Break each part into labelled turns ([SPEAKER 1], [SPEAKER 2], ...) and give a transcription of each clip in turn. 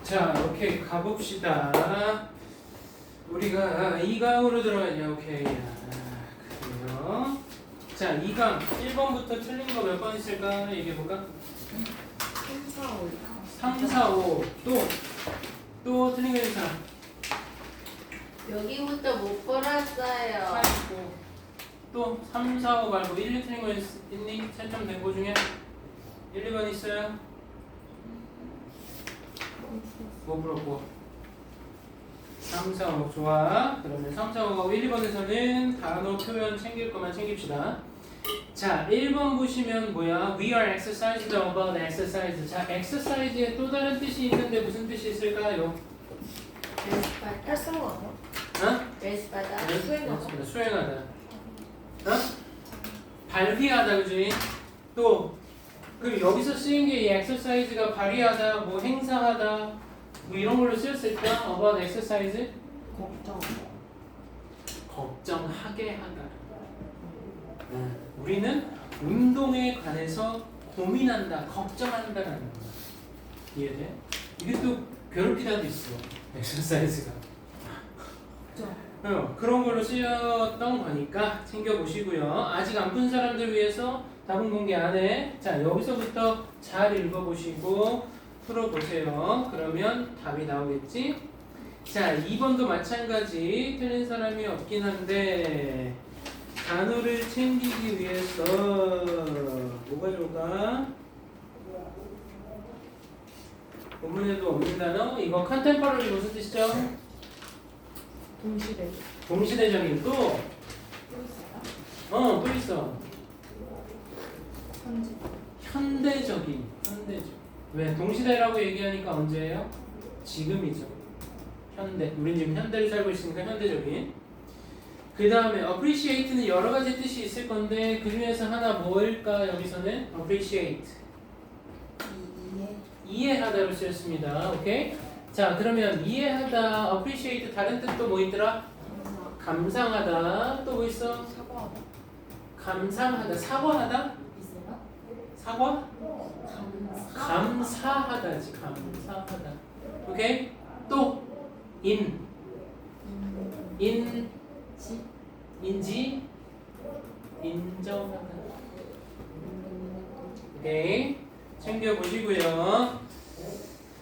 [SPEAKER 1] 자, 오케이. 가봅시다. 우리가 2강으로 들어가냐. 오케이. 그래요. 자, 2강 1번부터 틀린 거 몇 번 있을까? 얘기해볼까? 3, 4, 5. 또 틀린 거 있는 사람?
[SPEAKER 2] 여기부터 못 걸었어요.
[SPEAKER 1] 또 3, 4, 5 말고 1, 2 틀린 거 있니? 채점된 거 중에? 1, 2번 있어요? 뭐 물었고? 3, 4, 5 좋아. 그러면 3, 4, 5가 1, 2번에서는 단어 표현 챙길 거만 챙깁시다. 자, 1번 보시면 뭐야? We are exercised about exercise. 자, exercise에 또 다른 뜻이 있는데 무슨 뜻이 있을까요?
[SPEAKER 2] 헬스바다.
[SPEAKER 3] 활성화 아니야?
[SPEAKER 1] 어?
[SPEAKER 2] 헬스바다.
[SPEAKER 3] 수행하다.
[SPEAKER 1] 수행하다. 어? 발휘하다, 그지? 또, 그럼 여기서 쓰인 게 이 exercise가 발휘하다, 뭐 행사하다, 뭐 이런 걸로 쓰였을까? about exercise?
[SPEAKER 3] 걱정.
[SPEAKER 1] 걱정하게 하다. 우리는 운동에 관해서 고민한다, 걱정한다라는 거야. 이해돼? 이게 또 괴롭히다도 있어. exercise가. 그런 걸로 쓰였던 거니까 챙겨보시고요. 아직 안 푼 사람들 위해서 답은 공개 안 해. 자, 여기서부터 잘 읽어보시고 풀어보세요. 그러면 답이 나오겠지? 자, 2번도 마찬가지. 틀린 사람이 없긴 한데 단어를 챙기기 위해서 뭐가 좋을까? 본문에도 없는 단어? 이거 컨템퍼러리 무슨 뜻이죠?
[SPEAKER 3] 동시대.
[SPEAKER 1] 동시대적인 또? 또 있어.
[SPEAKER 3] 현재.
[SPEAKER 1] 현대적. 왜? 동시대라고 얘기하니까 언제예요? 지금이죠. 현대. 우린 지금 현대를 살고 있으니까 현대적인. 그 다음에 appreciate는 여러 가지 뜻이 있을 건데 그 중에서 하나 뭘까? 여기서는 appreciate. 이해하다로 쓰였습니다. 오케이? 자, 그러면 이해하다, appreciate 다른 뜻도 뭐 있더라? 감상하다. 또 뭐 있어?
[SPEAKER 3] 사과하다.
[SPEAKER 1] 감상하다. 사과하다?
[SPEAKER 3] 있어요?
[SPEAKER 1] 사과? 감사하다지. 감사하다. 오케이? 또 인지 인정하다. 오케이? 챙겨보시고요.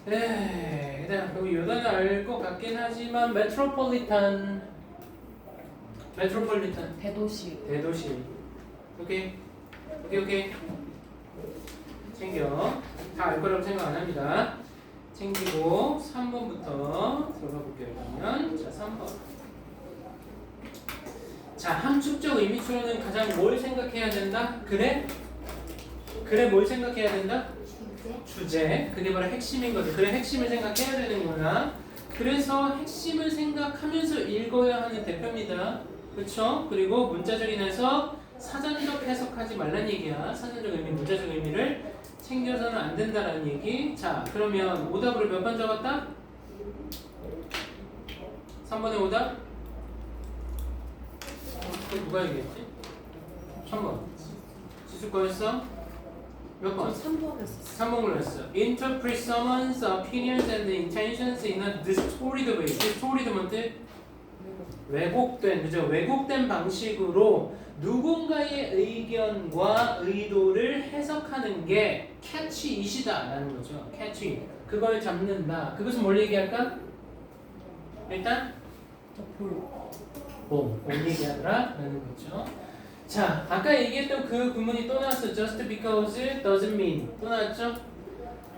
[SPEAKER 1] 그다음 그리고 요 단어 알 것 같긴 하지만 메트로폴리탄
[SPEAKER 3] 대도시.
[SPEAKER 1] 오케이 챙겨. 다 알 거라고 생각 안 합니다. 챙기고 3번부터 들어가 볼게요. 그러면 자, 3번. 자, 함축적 의미추론은 가장 뭘 생각해야 된다? 그래 뭘 생각해야 된다? 주제. 그게 바로 핵심인 거죠. 그래, 핵심을 생각해야 되는 거야. 그래서 핵심을 생각하면서 읽어야 하는 대표입니다. 그렇죠? 그리고 문자적인 해석, 사전적 해석하지 말란 얘기야. 사전적 의미, 문자적 의미를 챙겨서는 안 된다라는 얘기. 자, 그러면 오답으로 몇 번 적었다? 3번의 오답? 그게 누가 얘기했지? 3번. 지수 거였어? 몇 번?
[SPEAKER 3] 3번 했었어.
[SPEAKER 1] 3번을 했어. Interpret someone's opinions and intentions in a distorted way. distorted 뭔지? 왜곡된, 그죠? 왜곡된 방식으로 누군가의 의견과 의도를 해석하는 게 catchy it이다라는 거죠. catchy. 그걸 잡는다. 그것은 뭘 얘기할까? 일단 봄 얘기하더라라는 거죠. 자, 아까 얘기했던 그 구문이 또 나왔어. Just because doesn't mean. 또 나왔죠?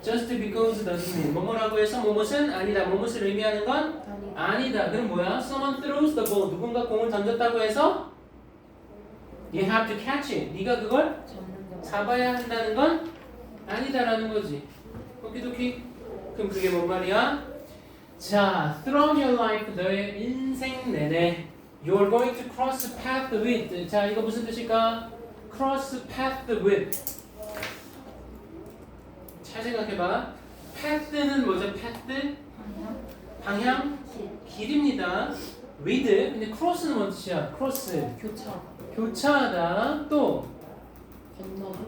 [SPEAKER 1] Just because doesn't mean. 뭐뭐라고 해서 뭐뭇은 아니다. 뭐뭇을 의미하는 건 아니다. 그럼 뭐야? Someone throws the ball. 누군가 공을 던졌다고 해서 You have to catch it. 네가 그걸 잡아야 한다는 건 아니다라는 거지. 오키도키. 그럼 그게 뭔 말이야? 자, throughout your life, 너의 인생 내내 You're going to cross path with. 자, 이거 무슨 뜻일까? Cross path with. 잘 생각해봐. path는 뭐죠? path? 방향? 길입니다. with. 근데 cross는 뭔 뜻이야? cross. 교차하다. 또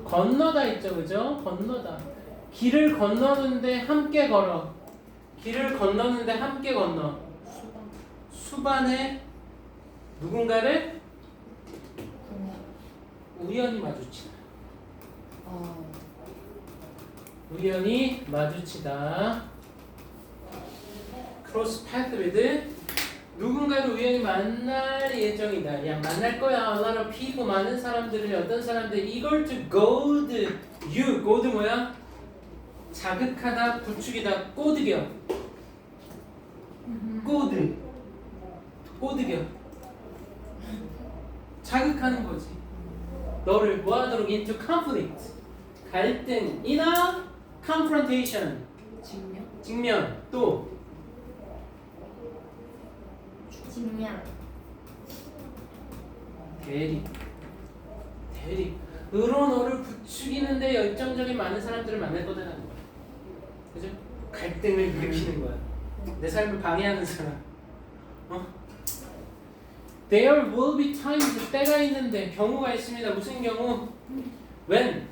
[SPEAKER 1] 건너다 있죠, 그죠? 건너다. 길을 건너는데 함께 걸어. 길을 건너는데 함께 건너.
[SPEAKER 3] 수박.
[SPEAKER 1] 수반에 누군가를
[SPEAKER 3] 그냥.
[SPEAKER 1] 우연히 마주치다.
[SPEAKER 3] 어.
[SPEAKER 1] 우연히 마주치다. cross path with 누군가를 우연히 만날 예정이다. 야 만날 거야. A lot of people 많은 사람들을 어떤 사람들 이걸 to goad you. goad 뭐야? 자극하다, 부추기다, 꼬드겨. 꼬드겨. 자극하는 거지. 너를 뭐하도록 into conflict. 갈등이나 confrontation.
[SPEAKER 3] 직면.
[SPEAKER 1] 직면 또
[SPEAKER 2] 직면.
[SPEAKER 1] 대립. 으로 너를 부추기는데 열정적인 많은 사람들을 만날 거다라는 거야. 그죠? 갈등을 일으키는 거야. 내 삶을 방해하는 사람. There will be times 때가 있는데 경우가 있습니다. 무슨 경우? When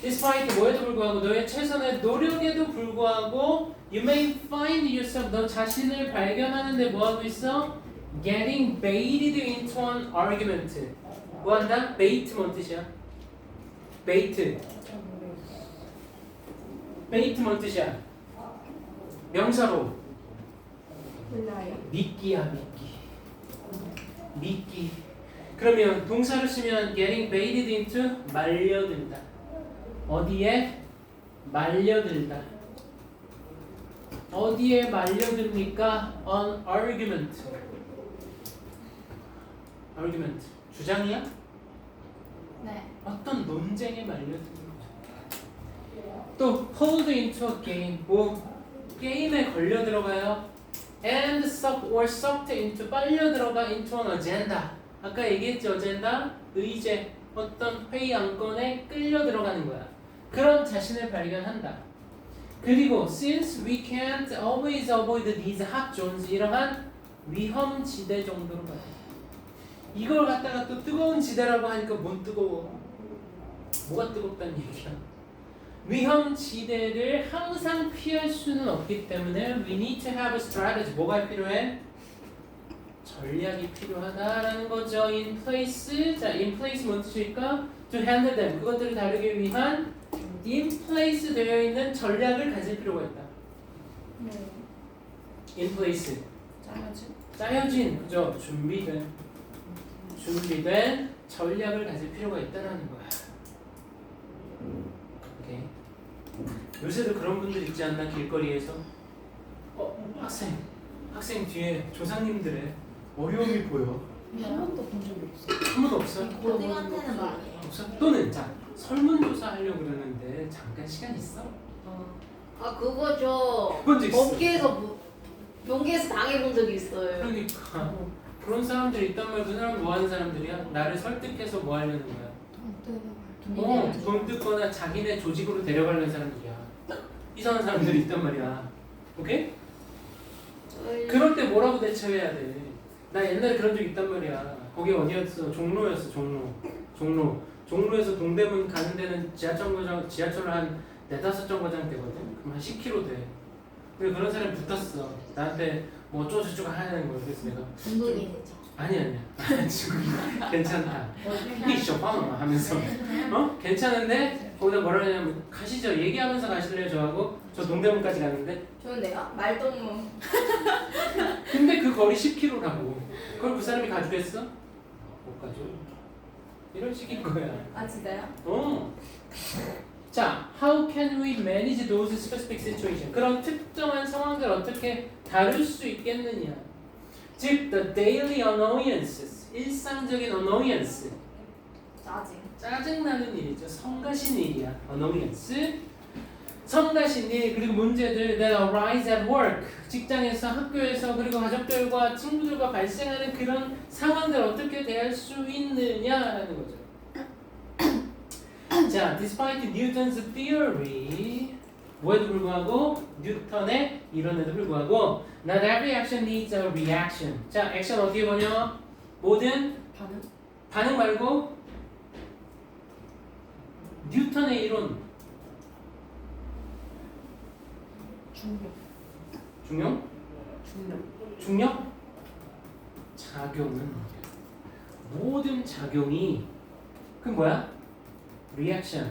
[SPEAKER 1] despite 뭐에도 불구하고 너의 최선의 노력에도 불구하고 you may find yourself 너 자신을 발견하는데 뭐하고 있어? Getting baited into an argument. 뭐한다? bait 뭔 뜻이야? bait. bait 뭔 뜻이야? 명사로
[SPEAKER 3] 몰라요.
[SPEAKER 1] 미끼야 미끼. 그러면 동사를 쓰면 getting baited into 말려들다. 어디에? 말려들다. 어디에 말려듭니까? An argument. 주장이야?
[SPEAKER 2] 네.
[SPEAKER 1] 어떤 논쟁에 말려드는 거죠. 또 pulled into a game. 뭐 게임에 걸려 들어가요. And sucked into 빨려 들어가 into an agenda. 아까 얘기했지 어젠다 의제 어떤 회의 안건에 끌려 들어가는 거야. 그런 자신을 발견한다. 그리고 since we can't always avoid these hot zones 이러한 위험 지대 정도로 봐요. 이걸 갖다가 또 뜨거운 지대라고 하니까 뭔 뜨거워? 뭐가 뜨겁다는 얘기야? 위험 지대를 항상 피할 수는 없기 때문에 we need to have a strategy. 뭐가 필요해? 전략이 필요하다라는 거죠. In place. 자, in place 뭔 뜻일까? To handle them. 그것들을 다루기 위한 in place 되어 있는 전략을 가질 필요가 있다.
[SPEAKER 3] 네.
[SPEAKER 1] in place.
[SPEAKER 3] 짜야지.
[SPEAKER 1] 짜여진, 그죠? 준비된 전략을 가질 필요가 있다는 거야. 오케이. 요새도 그런 분들 있지 않나 길거리에서 학생 뒤에 조상님들의 어려움이 보여.
[SPEAKER 3] 한 번도 본 적이 없어.
[SPEAKER 1] 한 번도 없어?
[SPEAKER 2] 어디한테는 말이에요.
[SPEAKER 1] 없어? 또는 자 설문조사 하려고 그러는데 잠깐 시간 있어?
[SPEAKER 2] 아 그거죠.
[SPEAKER 1] 본 적 있어.
[SPEAKER 2] 업계에서 용기에서 당해본 적이 있어요.
[SPEAKER 1] 그러니까 그런 사람들이 있단 말이야. 그 사람 뭐 하는 사람들이야? 나를 설득해서 뭐 하려는 거야? 돈 뜯거나 자기네 조직으로 데려가려는 사람들이야. 이상한 사람들이 있단 말이야. 오케이? 그럴 때 뭐라고 대처해야 돼? 나 옛날에 그런 적 있단 말이야. 거기 어디였어? 종로였어. 종로에서 동대문 가는 데는 지하철로 한 4-5정거장 되거든. 그럼 한 10km 돼. 근데 그런 사람이 붙었어. 나한테 뭐 어쩌고저쩌고 하는 거야. 그래서 내가
[SPEAKER 2] 중국인이죠.
[SPEAKER 1] 아니야. 지금 괜찮다. 이게 쇼파노 하면서 괜찮은데 거기다 뭐라 하냐면 가시죠. 얘기하면서 가실래요 저하고? 저 동대문까지 가는데
[SPEAKER 2] 좋은데요? 말동무.
[SPEAKER 1] 근데 그 거리 10km라고. 그걸 그 사람이 가주겠어? 못 가줘. 이런 식인 거야.
[SPEAKER 2] 아 진짜요?
[SPEAKER 1] 자, how can we manage those specific situations? 그런 특정한 상황들 어떻게 다룰 수 있겠느냐? 즉, the daily annoyances, 일상적인 annoyance, 짜증나는 일이죠. 성가신 일이야. annoyance, 성가신 일 그리고 문제들 that arise at work, 직장에서, 학교에서 그리고 가족들과 친구들과 발생하는 그런 상황들 어떻게 대할 수 있느냐라는 거죠. 자, despite Newton's theory, 뭐에도 불구하고 뉴턴의 이론에도 불구하고 not every action needs a reaction. 자, 액션 어떻게 보냐? 모든 반응 말고 뉴턴의 이론
[SPEAKER 3] 중력.
[SPEAKER 1] 중용?
[SPEAKER 3] 중력.
[SPEAKER 1] 중력? 작용은 모든 작용이 그 뭐야? 리액션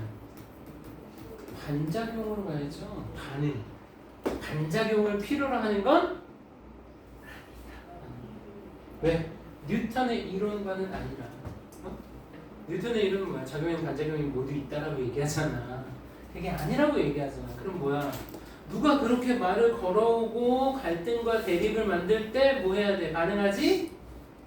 [SPEAKER 1] 반작용으로 가야죠. 반작용을 필요로 하는 건 아니다. 왜? 뉴턴의 이론과는 아니라. 뉴턴의 이론은 뭐야? 작용형 반작용이 모두 있다라고 얘기하잖아. 그게 아니라고 얘기하잖아. 그럼 뭐야? 누가 그렇게 말을 걸어오고 갈등과 대립을 만들 때 뭐 해야 돼? 반응하지?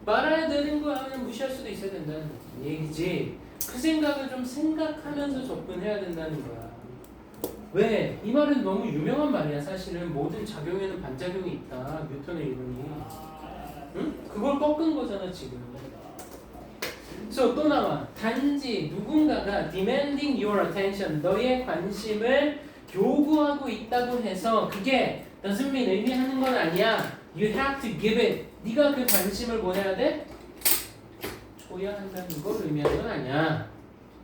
[SPEAKER 1] 말아야 되는 거야. 그냥 무시할 수도 있어야 된다는 얘기지. 그 생각을 좀 생각하면서 접근해야 된다는 거야. 왜? 이 말은 너무 유명한 말이야. 사실은 모든 작용에는 반작용이 있다. 뉴턴의 이론이. 응? 그걸 꺾은 거잖아 지금. 그래서 또 나와. 단지 누군가가 demanding your attention, 너의 관심을 요구하고 있다고 해서 그게 doesn't mean 의미하는 건 아니야. You have to give it. 네가 그 관심을 뭐 해야 돼? 줘야 한다는 걸 의미하는 건 아니야.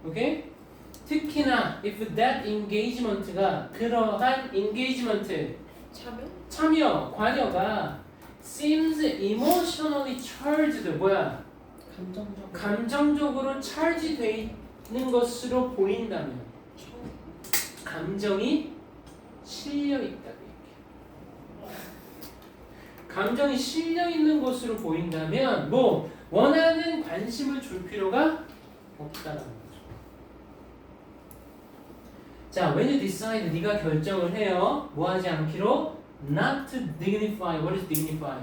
[SPEAKER 1] 오케이? 특히나 if that engagement가 그러한 engagement 참여, 관여가 seems emotionally charged 뭐야? 감정적으로 charge돼 있는 것으로 보인다면 감정이 실려 있다고 얘기해. 감정이 실려 있는 것으로 보인다면 뭐 원하는 관심을 줄 필요가 없다라는 거죠. 자, when you decide 네가 결정을 해요. 뭐 하지 않기로 not to dignify. What is dignify?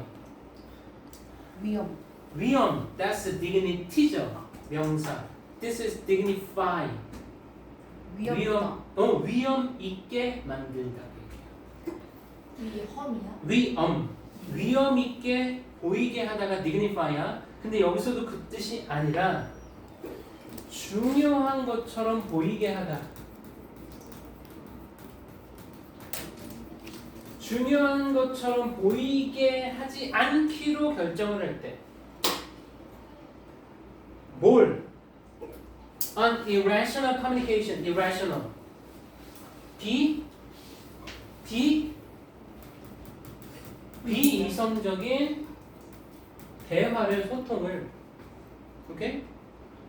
[SPEAKER 3] 위험.
[SPEAKER 1] 위험. That's dignity죠. 명사. This is dignify.
[SPEAKER 3] 위험이다.
[SPEAKER 1] 위험 있게 만들다.
[SPEAKER 2] 위험이야?
[SPEAKER 1] 위험 있게 보이게 하다가 dignify야. 근데 여기서도 그 뜻이 아니라 중요한 것처럼 보이게 하다. 중요한 것처럼 보이게 하지 않기로 결정을 할 때. 뭘? On irrational communication, irrational. 비이성적인 대화를, 소통을. 오케이?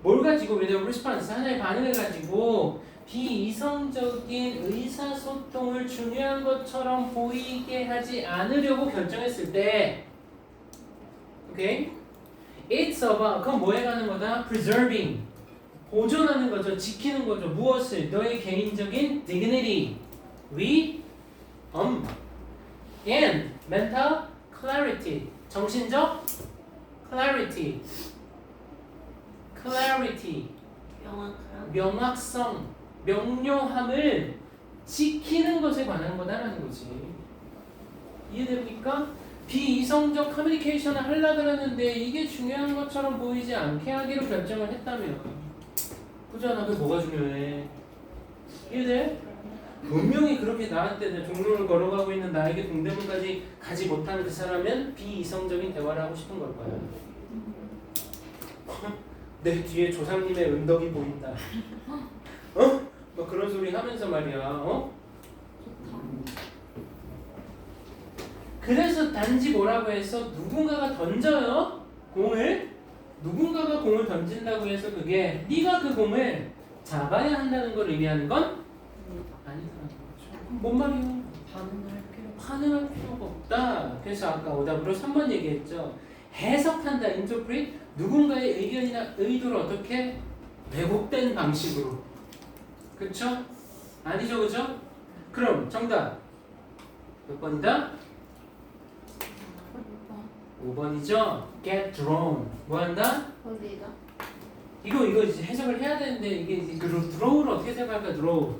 [SPEAKER 1] 뭘 가지고, 왜냐면 response, 하나의 반응을 가지고 비이성적인 의사소통을 중요한 것처럼 보이게 하지 않으려고 결정했을 때, 오케이? It's about, 그건 뭐 해가는 거다? Preserving, 보존하는 거죠. 지키는 거죠. 무엇을? 너의 개인적인 dignity, and mental clarity, 정신적 clarity, 명확성, 명료함을 지키는 것에 관한 거다라는 거지. 이해됩니까? 비이성적 커뮤니케이션을 하려고 하는데 이게 중요한 것처럼 보이지 않게 하기로 결정을 했다면 그잖아. 그게 뭐가 중요해? 이해돼? 분명히 그렇게 나한테 종로를 걸어가고 있는 나에게 동대문까지 가지 못한 그 사람은 비이성적인 대화를 하고 싶은 걸 거야. 내 뒤에 조상님의 은덕이 보인다. 뭐 그런 소리 하면서 말이야. 그래서 단지 뭐라고 해서 누군가가 던져요. 누군가가 공을 던진다고 해서 그게 네가 그 공을 잡아야 한다는 걸 의미하는 건 아니다라는 거죠. 뭔 말이에요? 반응할 필요가 없다. 그래서 아까 오답으로 3번 얘기했죠. 해석한다, interpret. 누군가의 의견이나 의도를 어떻게 왜곡된 방식으로. 그쵸? 아니죠, 그죠? 그럼 정답 몇 번이다? 5번이죠? Get drawn. 뭐 한다?
[SPEAKER 2] 어디다?
[SPEAKER 1] 이거 이제 해석을 해야 되는데 이게 이제 draw를 어떻게 생각할까? draw.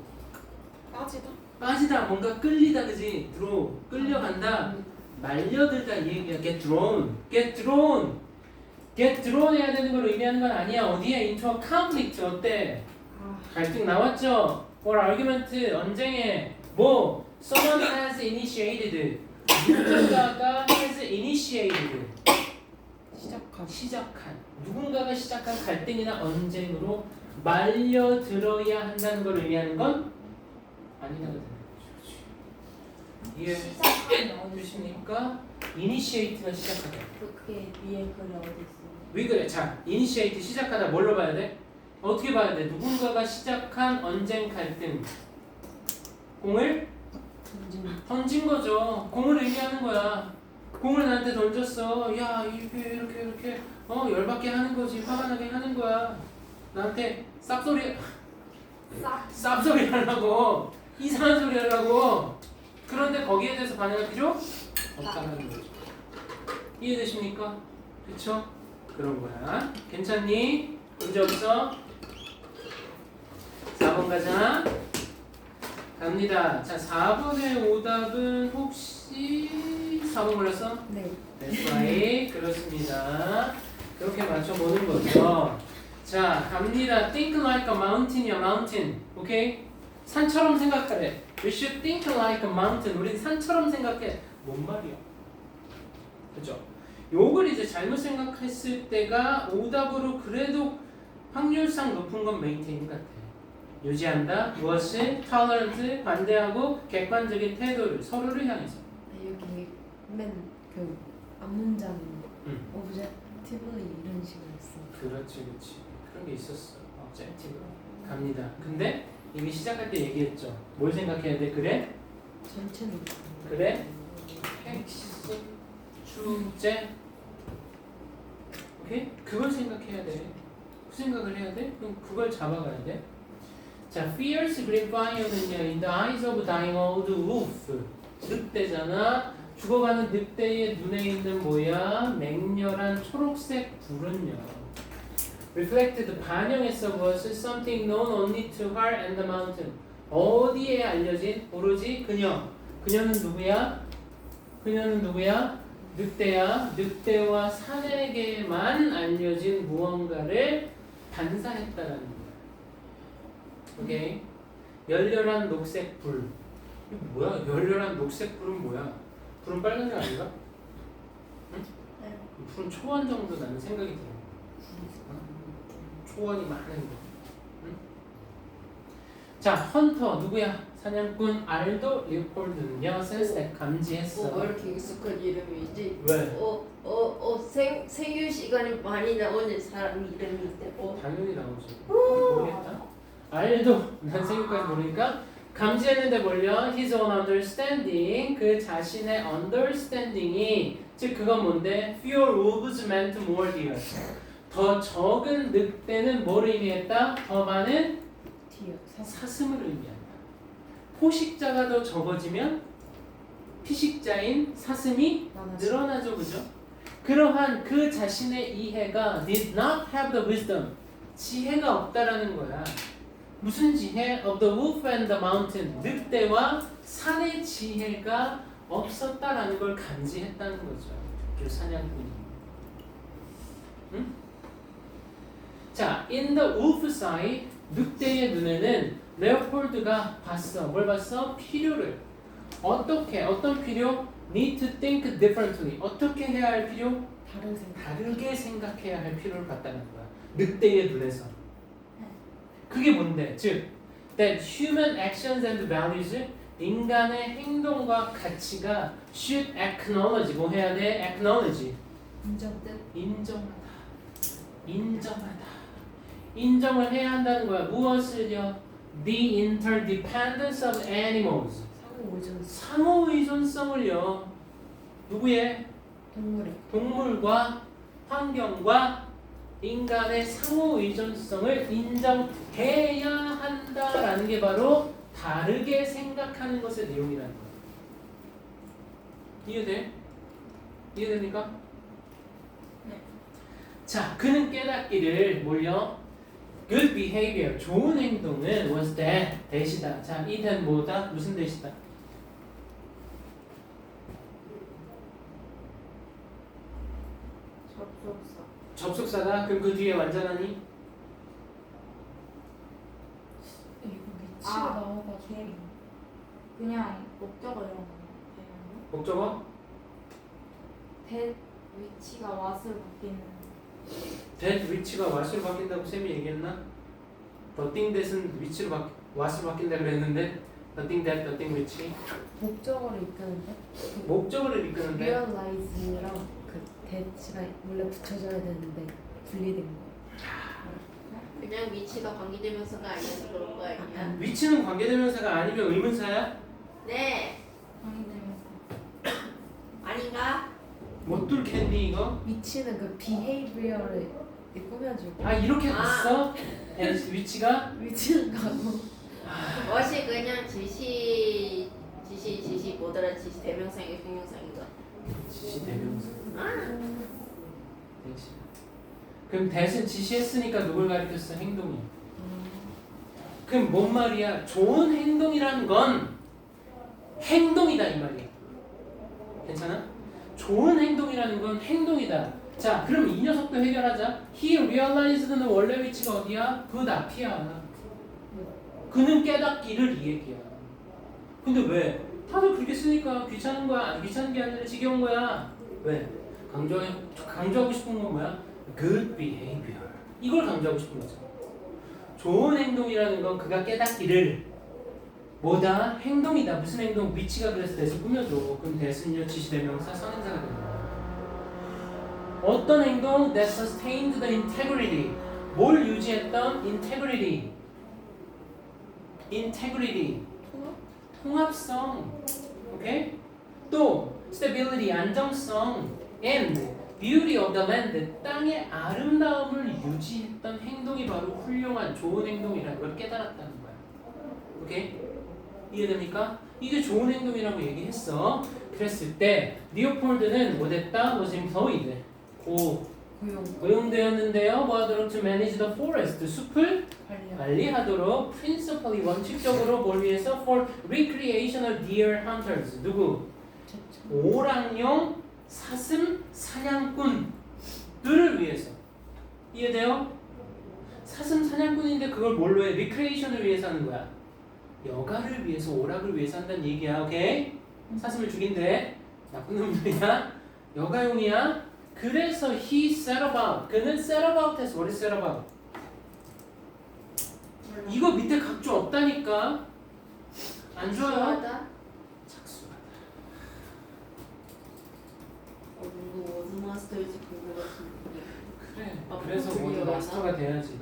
[SPEAKER 1] 빠지다, 뭔가 끌리다, 그지? draw. 끌려간다. 말려들다 이 얘기야. Get drawn. Get drawn. Get drawn 해야 되는 걸 의미하는 건 아니야. 어디에? Into a conflict. 어때? 갈등 나왔죠? or argument. 언쟁에 뭐? Someone has initiated. 누군가가 has initiated. 시작한. 누군가가 시작한 갈등이나 언쟁으로 말려들어야 한다는 걸 의미하는 건 아니라고 생각해요. 이해
[SPEAKER 3] 시작하는 어디 있어요?
[SPEAKER 1] 주십니까? initiate가 시작하다.
[SPEAKER 3] 그게 위에 글이 어디 있어요?
[SPEAKER 1] 왜 그래? 자, initiate 시작하다 뭘로 봐야 돼? 어떻게 봐야 돼? 누군가가 시작한 언쟁 갈등. 공을 던진 거죠. 공을 의미하는 거야. 공을 나한테 던졌어. 야, 이렇게 열받게 하는 거지. 화가 나게 하는 거야. 나한테 쌉소리 하려고 이상한 소리 하려고. 그런데 거기에 대해서 반응할 필요 없다는 거죠. 이해되십니까? 그쵸? 그런 거야. 괜찮니? 문제 없어? 4번 가자. 갑니다. 자, 4번의 오답은 혹시 4번 걸렸어?
[SPEAKER 3] 네.
[SPEAKER 1] That's right. 그렇습니다. 그렇게 맞춰보는 거죠. 자, 갑니다. Think like a mountain이야, mountain. 오케이? 산처럼 생각하래. We should think like a mountain. 우린 산처럼 생각해. 뭔 말이야? 그죠? 요걸 이제 잘못 생각했을 때가 오답으로 그래도 확률상 높은 건 maintain 같아. 유지한다. 무엇을? tolerant, 반대하고 객관적인 태도를 서로를 향해서.
[SPEAKER 3] 여기 맨그 앞문장이
[SPEAKER 1] 응.
[SPEAKER 3] objectively 이런 식으로 있어.
[SPEAKER 1] 그렇지. 그런 게 있었어. objective. 갑니다. 근데 이미 시작할 때 얘기했죠. 뭘 생각해야 돼? 그래?
[SPEAKER 3] 전체는
[SPEAKER 1] 그래? 핵심 주제. 오케이? 그걸 생각해야 돼. 그 생각을 해야 돼? 그럼 그걸 잡아가야 돼. 자, fierce green fire는요, in the eyes of dying old wolf. 늑대잖아. 죽어가는 늑대의 눈에 있는 뭐야? 맹렬한 초록색 불은요. reflected 반영했어 무엇을? something known only to her and the mountain. 어디에 알려진? 오로지 그녀. 그녀는 누구야? 늑대야. 늑대와 산에게만 알려진 무언가를 반사했다라는 거야. 오케이. 열렬한 녹색 불. 이거 뭐야? 열렬한 녹색 불은 뭐야? 불은 빨간색 아닌가? 응?
[SPEAKER 3] 네.
[SPEAKER 1] 불은 초원 정도 나는 생각이 들어. 초원이 많은 거. 응? 자, 헌터 누구야? 사냥꾼 알도 리오폴드는요, 센스텍 감지했어.
[SPEAKER 2] 왜 이렇게 익숙한 이름이지?
[SPEAKER 1] 왜?
[SPEAKER 2] 생일 시간이 많이 나오는 사람 이름인데.
[SPEAKER 1] 당연히 나오지. 모르겠다. 알도 난 생각까지 모르니까 감지했는데 뭘요? His own understanding, 그 자신의 understanding이, 즉 그건 뭔데? Fewer wolves meant more deer. 더 적은 늑대는 뭐를 의미했다? 더 많은
[SPEAKER 3] 뒤에
[SPEAKER 1] 사슴을 의미한다. 포식자가 더 적어지면 피식자인 사슴이 늘어나죠, 그죠? 그러한 그 자신의 이해가 did not have the wisdom, 지혜가 없다라는 거야. 무슨 지혜? Of the wolf and the mountain, 늑대와 산의 지혜가 없었다라는 걸 감지했다는 거죠. 그 사냥꾼이. 응? 자, in the wolf's eye, 늑대의 눈에는 레오폴드가 봤어. 뭘 봤어? 필요를. 어떻게? 어떤 필요? Need to think differently. 어떻게 해야 할 필요?
[SPEAKER 3] 다른 생각.
[SPEAKER 1] 다르게 생각해야 할 필요를 봤다는 거야. 늑대의 눈에서. 그게 뭔데? 즉, that human actions and values, 인간의 행동과 가치가 should acknowledge. 뭐 해야 돼? acknowledge. 인정하다. 인정을 해야 한다는 거야. 무엇을요? The interdependence of animals. 상호 의존성을요. 누구의? 동물과 환경과 인간의 상호 의존성을 인정해야 한다라는 게 바로 다르게 생각하는 것의 내용이라는 거야. 이해돼? 이해됩니까?
[SPEAKER 2] 네.
[SPEAKER 1] 자, 그는 깨닫기를 뭘요? Good behavior, 좋은 행동은 was that, 대시다. 자, 이 that 뭐다? 무슨 대시다? 접속사다? 그럼 그 뒤에 완전하니?
[SPEAKER 3] 이거 위치가
[SPEAKER 2] 아.
[SPEAKER 3] 나와가지고
[SPEAKER 2] 그냥 목적어 이런 거.
[SPEAKER 1] 목적어?
[SPEAKER 2] 대 위치가 왓을 바뀌는.
[SPEAKER 1] that 위치가 what으로 바뀐다고 쌤이 얘기했나? the thing that은 위치로 what으로 바뀐다 그랬는데 nothing that, nothing which.
[SPEAKER 3] 목적어를 이끄는데
[SPEAKER 1] 목적어를 이끄는데
[SPEAKER 3] realize랑 그 대치가 원래 붙여져야 되는데 분리된 거.
[SPEAKER 2] 그냥 위치가 관계대명사가 아니어서 그런 거 아니야?
[SPEAKER 1] 위치는 관계대명사가 아니면 의문사야?
[SPEAKER 2] 네. 아닌가?
[SPEAKER 1] 못 뚫겠니 이거?
[SPEAKER 3] 위치는 그 behavior을 꾸며주고
[SPEAKER 1] 아 이렇게 갔어? 위치가?
[SPEAKER 3] 위치는 가고
[SPEAKER 2] 무엇이 그냥 지시 뭐더라 지시 대명사인가 형용사인가?
[SPEAKER 1] 지시 대명사.
[SPEAKER 2] 아,
[SPEAKER 1] 대신. 그럼 대신 지시했으니까 누굴 가리켰어? 행동이. 그럼 뭔 말이야? 좋은 행동이란 건 행동이다 이 말이야. 괜찮아? 좋은 행동이라는 건 행동이다. 자, 그럼 이 녀석도 해결하자. He realized는 원래 위치가 어디야? 그 앞이야. 그는 깨닫기를 이 얘기야. 근데 왜? 다들 그렇게 쓰니까 귀찮은 거야? 안 귀찮은 게 아니라 지겨운 거야. 왜? 강조하고 싶은 건 뭐야? Good behavior. 이걸 강조하고 싶은 거죠. 좋은 행동이라는 건 그가 깨닫기를 뭐다? 행동이다. 무슨 행동? 위치가 그래서 대신 꾸며줘. 그럼 대신요 지시대명사 선행사가 됩니다. 어떤 행동? That sustained the integrity. 뭘 유지했던? Integrity. 통합성. 오케이? 또 stability, 안정성. And beauty of the land. 땅의 아름다움을 유지했던 행동이 바로 훌륭한 좋은 행동이라는 걸 깨달았다는 거야. 오케이? 이해됩니까? 이게 좋은 행동이라고 얘기했어. 그랬을 때 리오폴드는 뭐 됐다? was employed. 고용되었는데요. 뭐 하도록 to manage the forest. 숲을 관리하도록 principally 원칙적으로 뭘 위해서 for recreational deer hunters. 누구? 오랑용 사슴 사냥꾼들을 위해서. 이해돼요? 사슴 사냥꾼인데 그걸 뭘로 해? recreation을 위해서 하는 거야. 여가를 위해서, 오락을 위해서 한다는 얘기야. 오케이? 사슴을 죽인대. 나쁜 놈들이야. 여가용이야. 그래서 he set about. 그는 set about 했어. What is set about? 이거 밑에 각주 없다니까. 안 좋아요?
[SPEAKER 2] 좋아하다.
[SPEAKER 1] 착수하다.
[SPEAKER 2] 누구 워드마스터일지 본 것 같은데.
[SPEAKER 1] 그래.
[SPEAKER 2] 아,
[SPEAKER 1] 그래서
[SPEAKER 2] 그거
[SPEAKER 1] 모두
[SPEAKER 2] 클리어였나?
[SPEAKER 1] 마스터가 돼야지.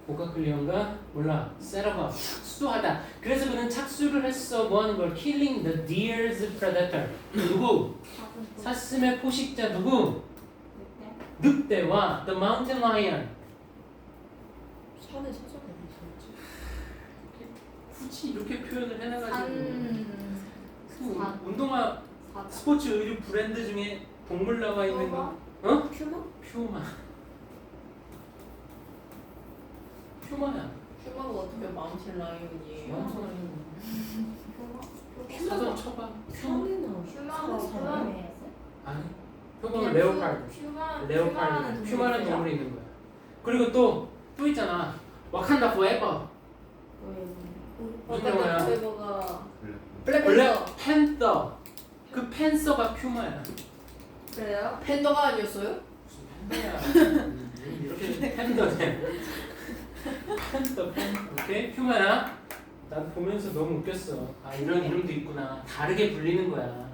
[SPEAKER 1] 복합 클리어인가? 몰라. set about. 착수하다. 그래서 그는 착수를 했어. 뭐 하는 걸? killing the deer's predator. 누구? 사슴의 포식자 누구? 늑대와 the mountain lion.
[SPEAKER 3] 산에 찾아가면 되지.
[SPEAKER 1] 굳이 이렇게 표현을 해놔가지고
[SPEAKER 2] 산.
[SPEAKER 1] 운동화 스포츠 의류 브랜드 중에 동물 나와 있는 거 어? 퓨마. 퓨마야.
[SPEAKER 2] 슈마가 어떻게 마운틴 라이온이에요?
[SPEAKER 1] 마운틴 라이온. 사전 쳐봐.
[SPEAKER 3] 산이나
[SPEAKER 4] 퓨마가
[SPEAKER 3] 산에
[SPEAKER 4] 퓨마네.
[SPEAKER 1] 아니. 표범은 레오파르드. 레오파르드. 퓨마라는 동물이 있는 거야. 그리고 또 있잖아. 와칸다 포에버. 무슨 영화야?
[SPEAKER 2] 페버가
[SPEAKER 1] 블랙 팬더. 그 팬서가 퓨마야.
[SPEAKER 2] 그래요? 팬더가 아니었어요?
[SPEAKER 1] 팬더야. 이렇게 팬더네. 팬더. 오케이? 퓨마야. 난 보면서 너무 웃겼어. 아 이런 이름도 있구나. 다르게 불리는 거야.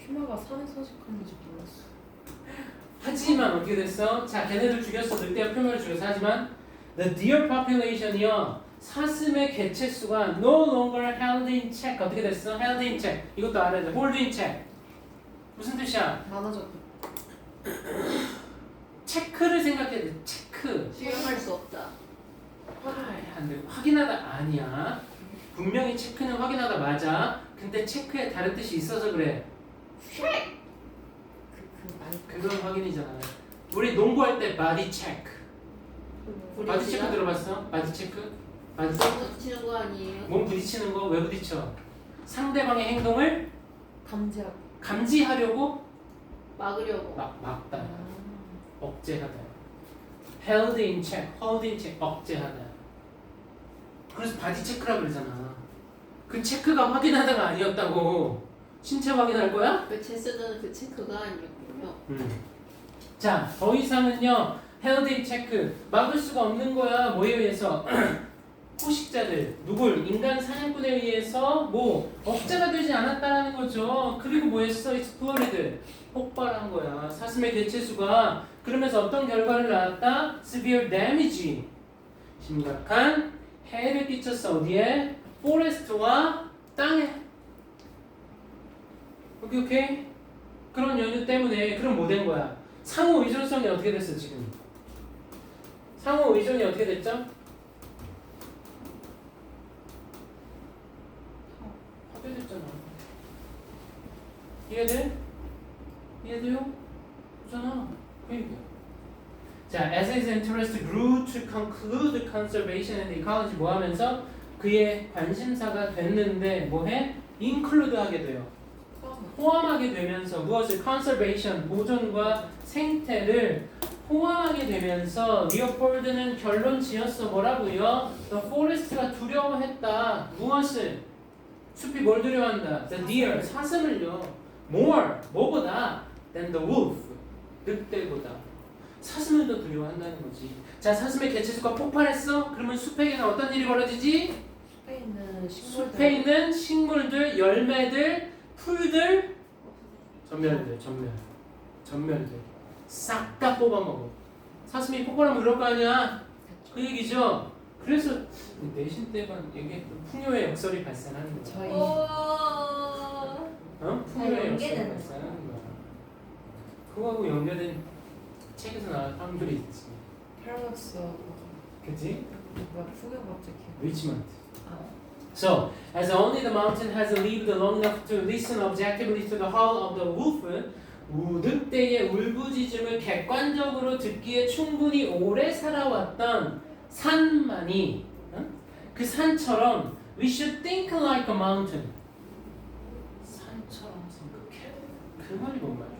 [SPEAKER 3] 퓨마가 산에 서식하는지 몰랐어.
[SPEAKER 1] 하지만 어떻게 됐어? 자, 걔네들 죽였어. 늑대와 퓨마를 죽였어. 하지만 the deer population이요. 사슴의 개체 수가 no longer held in check. 어떻게 됐어? held in check. 이것도 알아야 돼. hold in check. 무슨 뜻이야?
[SPEAKER 3] 많아졌다.
[SPEAKER 1] 체크를 생각해야 돼. 체크.
[SPEAKER 2] 수용할 수 없다.
[SPEAKER 1] 안 돼. 확인하다 아니야. 분명히 체크는 확인하다 맞아. 근데 체크에 다른 뜻이 있어서 그래. 그건 확인이잖아. 우리 농구할 때 바디 체크. 바디 체크 들어봤어? 바디 체크? 바디 체크.
[SPEAKER 2] 부딪히는 거 아니에요?
[SPEAKER 1] 몸 부딪히는 거 왜 부딪혀? 상대방의 행동을
[SPEAKER 3] 감지하고.
[SPEAKER 1] 감지하려고
[SPEAKER 2] 막으려고.
[SPEAKER 1] 막다. 억제하다. held in check, hold in check, 억제하다. 그래서 바디 체크라고 그러잖아. 그 체크가 확인하다가 아니었다고. 신체 확인할 거야?
[SPEAKER 2] 그 제스는 그 체크가 아니었군요.
[SPEAKER 1] 자, 더 이상은요. held in check 막을 수가 없는 거야. 뭐에 의해서? 포식자들 누굴 인간 사냥꾼에 의해서 뭐 억제가 되지 않았다라는 거죠. 그리고 뭐 했어? exploded 폭발한 거야. 사슴의 개체수가. 그러면서 어떤 결과를 낳았다? severe damage 심각한 해를 끼쳤어. 어디에? forest와 땅에. 오케이. 그런 연유 때문에 그럼 뭐 된 거야? 상호 의존성이 어떻게 됐어 지금? 상호 의존이 어떻게 됐죠? 파괴됐잖아. 이해돼? 이해돼요? 그잖아. 그 얘기야. 자, as his interest grew to conclude conservation and ecology 뭐 하면서 그의 관심사가 됐는데 뭐해? include 하게 돼요. 포함하게 되면서 무엇을 conservation 보존과 생태를 포함하게 되면서 리오폴드는 결론 지었어. 뭐라고요? The forest가 두려워했다. 무엇을? 숲이 뭘 두려워한다? The deer 사슴을요. More 뭐보다 than the wolf 늑대보다 사슴을 더 두려워한다는 거지. 자, 사슴의 개체수가 폭발했어. 그러면 숲에게는 어떤 일이 벌어지지?
[SPEAKER 3] 숲에 있는 식물들.
[SPEAKER 1] 숲에 있는 식물들, 열매들, 풀들, 전멸들 싹 다 뽑아먹어. 사슴이 폭발하면 그럴 거 아니야. 그 얘기죠. 그래서 내신 때만 얘기했던 풍요의 역설이 발생하는 거야.
[SPEAKER 3] 저희
[SPEAKER 1] 풍요의 역설이
[SPEAKER 2] 연계되는
[SPEAKER 1] 발생하는 거야. 그거하고 연결된 책에서 나온 사람들이 있지.
[SPEAKER 3] 패러독스.
[SPEAKER 1] 그치?
[SPEAKER 3] 뭐야 풍요 갑자기.
[SPEAKER 1] 리치먼트.
[SPEAKER 3] 아.
[SPEAKER 1] So, as only the mountain has lived long enough to listen objectively to the howl of the wolf, 늑대의 울부짖음을 객관적으로 듣기에 충분히 오래 살아왔던 산만이 그 산처럼 we should think like a mountain. 산처럼 생각해. 그 말이 뭔 말이야?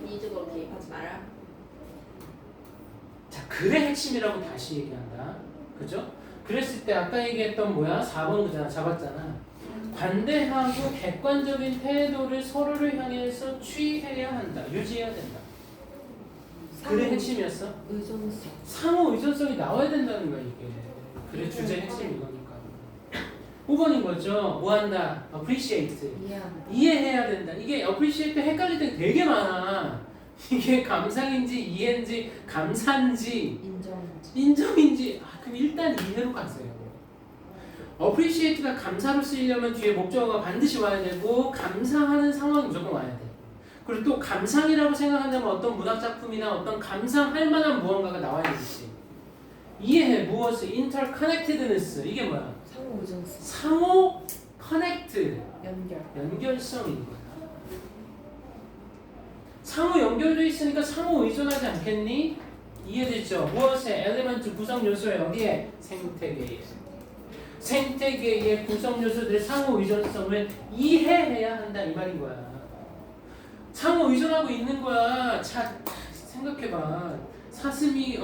[SPEAKER 2] 니즈 그렇게 하지 마라.
[SPEAKER 1] 자, 글의 핵심이라고 다시 얘기한다. 그죠? 그랬을 때 아까 얘기했던 뭐야? 4번 그잖아. 잡았잖아. 관대하고 객관적인 태도를 서로를 향해서 취해야 한다. 유지해야 된다. 글의 핵심이었어.
[SPEAKER 3] 의존성.
[SPEAKER 1] 상호 의존성이 나와야 된다는 거야 이게. 글의 주제 핵심이 이거니까. 5번인 거죠. 뭐 한다? appreciate.
[SPEAKER 3] 이해한다.
[SPEAKER 1] 이해해야 된다. 이게 appreciate 헷갈릴 때 되게 많아. 이게 감상인지 이해인지 감사인지 인정인지 그럼 일단 이해로 가세요. appreciate가 감사로 쓰이려면 뒤에 목적어가 반드시 와야 되고 감상하는 상황이 무조건 와야 돼. 그리고 또 감상이라고 생각한다면 어떤 문학작품이나 어떤 감상할 만한 무언가가 나와야 되지. 이해해. 무엇을? interconnectedness. 이게 뭐야?
[SPEAKER 3] 상호 의존성.
[SPEAKER 1] 상호 connect. 연결성인 거야. 상호 연결돼 있으니까 상호 의존하지 않겠니? 이해됐죠? 무엇의 엘리먼트 구성 요소에 어디에? 생태계에. 생태계의 구성 요소들의 상호 의존성을 이해해야 한다 이 말인 거야. 상호 의존하고 있는 거야. 자, 생각해봐. 사슴이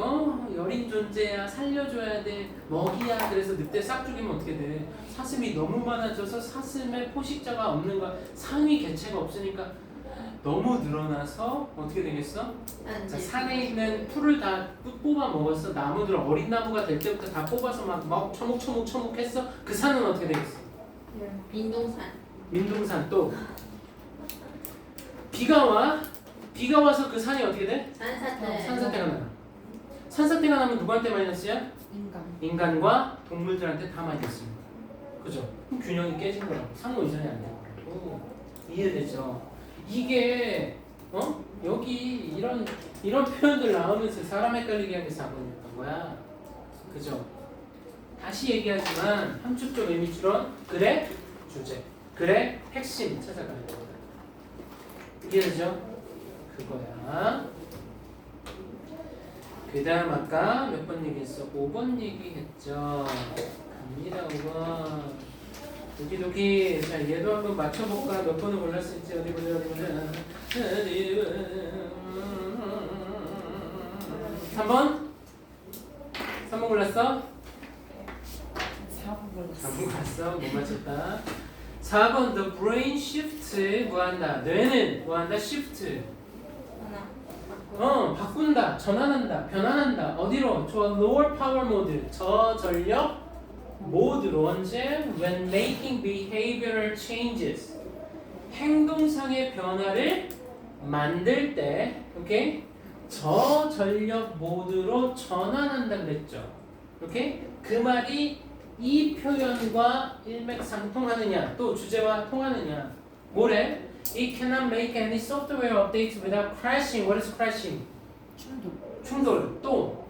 [SPEAKER 1] 여린 존재야. 살려줘야 돼. 먹이야. 그래서 늑대 싹 죽이면 어떻게 돼? 사슴이 너무 많아져서 사슴의 포식자가 없는 거야. 상위 개체가 없으니까 너무 늘어나서 어떻게 되겠어? 자, 산에 있는 풀을 다 뽑아 먹었어. 나무들 어린 나무가 될 때부터 다 뽑아서 막 처묵 했어. 그 산은 어떻게 되겠어? 민둥산. 또 비가 와서 그 산이 어떻게 돼? 산사태가 나. 산사태가 나면 누구한테 마이너스야? 인간과 동물들한테 다 마이너스입니다. 그죠? 그럼 균형이 깨진 거라고. 상호 의존이 안 되는 거라고. 이해되죠? 이게 여기 이런 표현들 나오면서 사람 헷갈리게 하는 게 4번이었던 거야. 그죠? 다시 얘기하지만 함축적 의미 추론, 글의 주제, 글의 핵심 찾아가야 됩니다. 이해되죠? 그거야. 그 다음 아까 몇 번 얘기했어? 5번 얘기했죠. 갑니다 5번. 도끼도끼. 자, 얘도 한번 맞춰볼까? 몇 번을 골랐을지. 어디 보자. 3번? 3번 골랐어? 4번 골랐어. 못 맞췄다. 4번 the brain shift 뭐한다? 뇌는 뭐한다? shift 바꾼다, 전환한다, 변환한다. 어디로? 좋아, lower power mode, 저전력 모드로. 언제? When making behavioral changes, 행동상의 변화를 만들 때, 오케이? 저전력 모드로 전환한다 그랬죠. 오케이? 그 말이 이 표현과 일맥상통하느냐, 또 주제와 통하느냐. 뭐래? It cannot make any software updates without crashing. What is crashing? 충돌. 또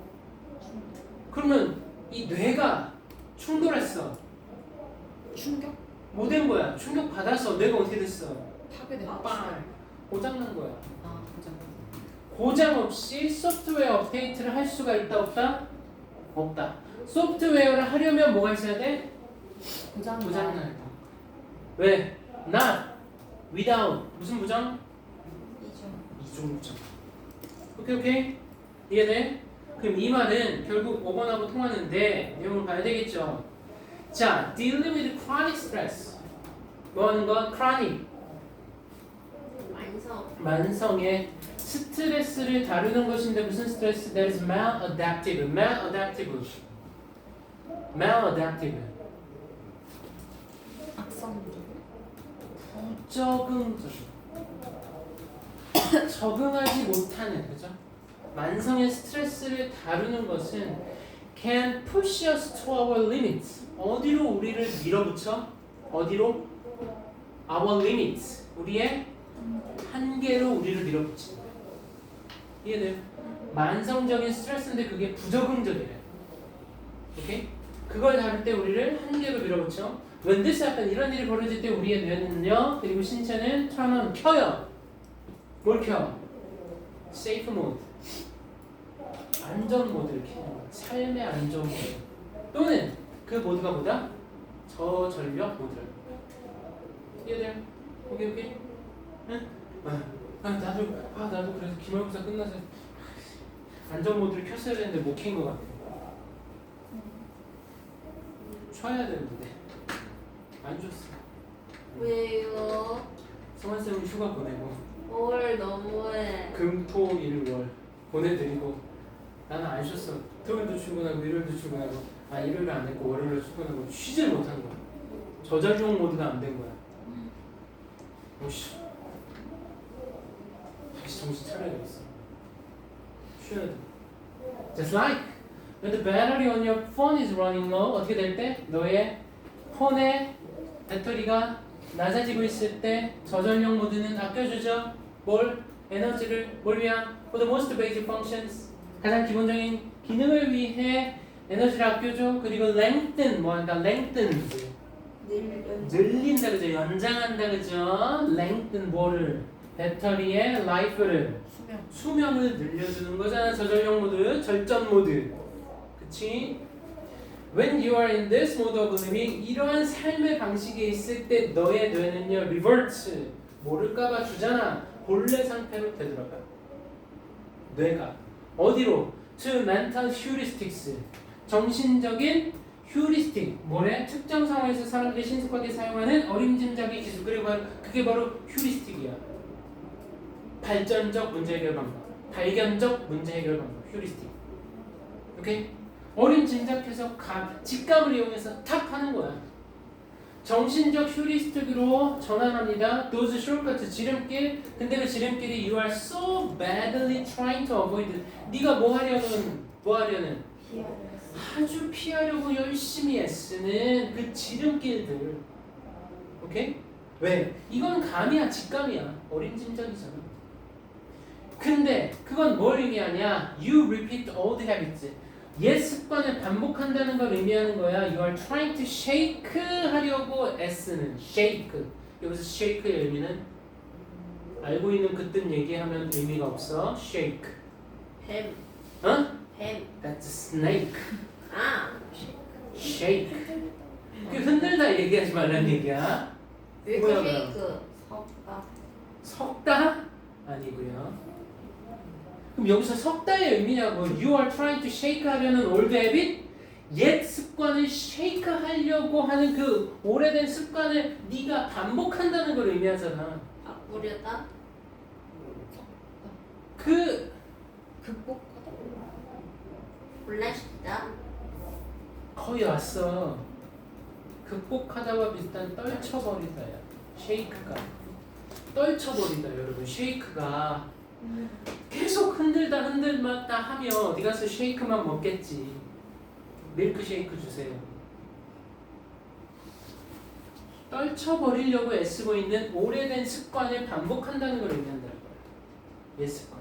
[SPEAKER 1] 그러면 이 뇌가 충돌했어.
[SPEAKER 3] 충격?
[SPEAKER 1] 뭐 된 거야? 충격 받아서 뇌가 어떻게 됐어?
[SPEAKER 3] 파괴됐다.
[SPEAKER 1] 빵! 고장난 거야.
[SPEAKER 3] 아 고장.
[SPEAKER 1] 고장 없이 소프트웨어 업데이트를 할 수가 있다 없다? 없다. 소프트웨어를 하려면 뭐가 있어야 돼?
[SPEAKER 3] 고장.
[SPEAKER 1] 고장날 거. 왜? not, without. 무슨 부정? 이중 부정. 오케이? 이해돼? 그럼 이 말은 결국 5번하고 통하는데 내용을 봐야 되겠죠. 자, dealing with chronic stress. 뭐 하는 거? chronic. 만성의 스트레스를 다루는 것인데 무슨 스트레스? That is maladaptive. maladaptive.
[SPEAKER 3] 악성적.
[SPEAKER 1] 부적응적. 적응하지 못하는, 그죠? 만성의 스트레스를 다루는 것은 can push us to our limits. 어디로 우리를 밀어붙여? 어디로? Our limits. 우리의 한계로 우리를 밀어붙인다. 이해돼요? 만성적인 스트레스인데 그게 부적응적이래. 오케이? 그걸 다룰 때 우리를 한계로 밀어붙여. When this happens, 이런 일이 벌어질 때 우리의 뇌는요, 그리고 신체는 turn on, 켜요. 뭘 켜? Safe mode. 안전 모드를 켜는 거야. 삶의 안전 모드. 또는 그 모드가 뭐다? 저전력 모드. 이해돼요? 오케이? 응? 나도 그래서 기말고사 끝나서 안전 모드를 켰어야 되는데 못 켠 것 같아. 쉬어야 되는데 안 줬어.
[SPEAKER 2] 왜요?
[SPEAKER 1] 성환쌤은 휴가 보내고
[SPEAKER 2] 뭘 너무해.
[SPEAKER 1] 금토일월 보내드리고 나는 안 쉬었어. 토요일도 출근하고 일요일도 출근하고 일요일 안 했고 월요일에 출근하고 쉬질 못한 거야. 저작용 모드가 안 된 거야. 오씨 다시 정신 차려야 되겠어. 쉬어야 돼. Just like when the battery on your phone is running low. 어떻게 될 때? 너의 폰의 배터리가 낮아지고 있을 때 저전력 모드는 아껴주죠. 뭘? 에너지를 뭘 위한? For the most basic functions. 가장 기본적인 기능을 위해 에너지를 아껴줘. 그리고 lengthen 뭐 한다? lengthens. 늘린다 그죠? 연장한다 그죠? lengthen 뭐를? 배터리의 life를 수명을 늘려주는 거잖아. 저전력 모드, 절전 모드. 그치? When you are in this mode of living, 이러한 삶의 방식에 있을 때 너의 뇌는요, reverts, 모를까봐 주잖아. 본래 상태로 되돌아가. 뇌가 어디로? To mental heuristics, 정신적인 휴리스틱, 뭐래? 특정 상황에서 사람들이 신속하게 사용하는 어림짐작의 기술. 그리고 그게 바로 휴리스틱이야. 발전적 문제 해결 방법, 발견적 문제 해결 방법, 휴리스틱. 오케이? 어림짐작해서 직감을 이용해서 탁 하는 거야. 정신적 휴리스틱으로 전환합니다. Those shortcuts, 지름길. 근데 그 지름길이 you are so badly trying to avoid. 네가 뭐 하려는 아주 피하려고 열심히 애쓰는 그 지름길들. 오케이? 왜? 이건 감이야, 직감이야. 어림짐작이잖아. 근데 그건 뭘 의미하냐? You repeat old habits. 옛 습관을 반복한다는 걸 의미하는 거야. You are trying to shake 하려고 애쓰는 shake. 여기서 shake의 의미는 알고 있는 그 뜻 얘기하면 의미가 없어. shake.
[SPEAKER 2] 뱀.
[SPEAKER 1] 어?
[SPEAKER 2] 뱀.
[SPEAKER 1] That's a snake.
[SPEAKER 2] 아.
[SPEAKER 1] shake. 그 흔들다 얘기하지 말란 얘기야. 뭐야,
[SPEAKER 2] 쉐이크. 섞다.
[SPEAKER 1] 섞다? 아니고요. 그럼 여기서 섞다의 의미냐고. You are trying to shake 하려는 old habit? 옛 습관을 shake 하려고 하는 그 오래된 습관을 네가 반복한다는 걸 의미하잖아.
[SPEAKER 2] 바꾸려다.
[SPEAKER 1] 그
[SPEAKER 3] 극복하다.
[SPEAKER 2] 혼란시키다.
[SPEAKER 1] 거의 왔어. 극복하다와 비슷한 떨쳐버리다야. 쉐이크가 떨쳐버린다 여러분. 쉐이크가 계속 흔들다 하면 어디 가서 쉐이크만 먹겠지. 밀크쉐이크 주세요. 떨쳐버리려고 애쓰고 있는 오래된 습관을 반복한다는 걸 의미한다는 거예요. 옛 습관.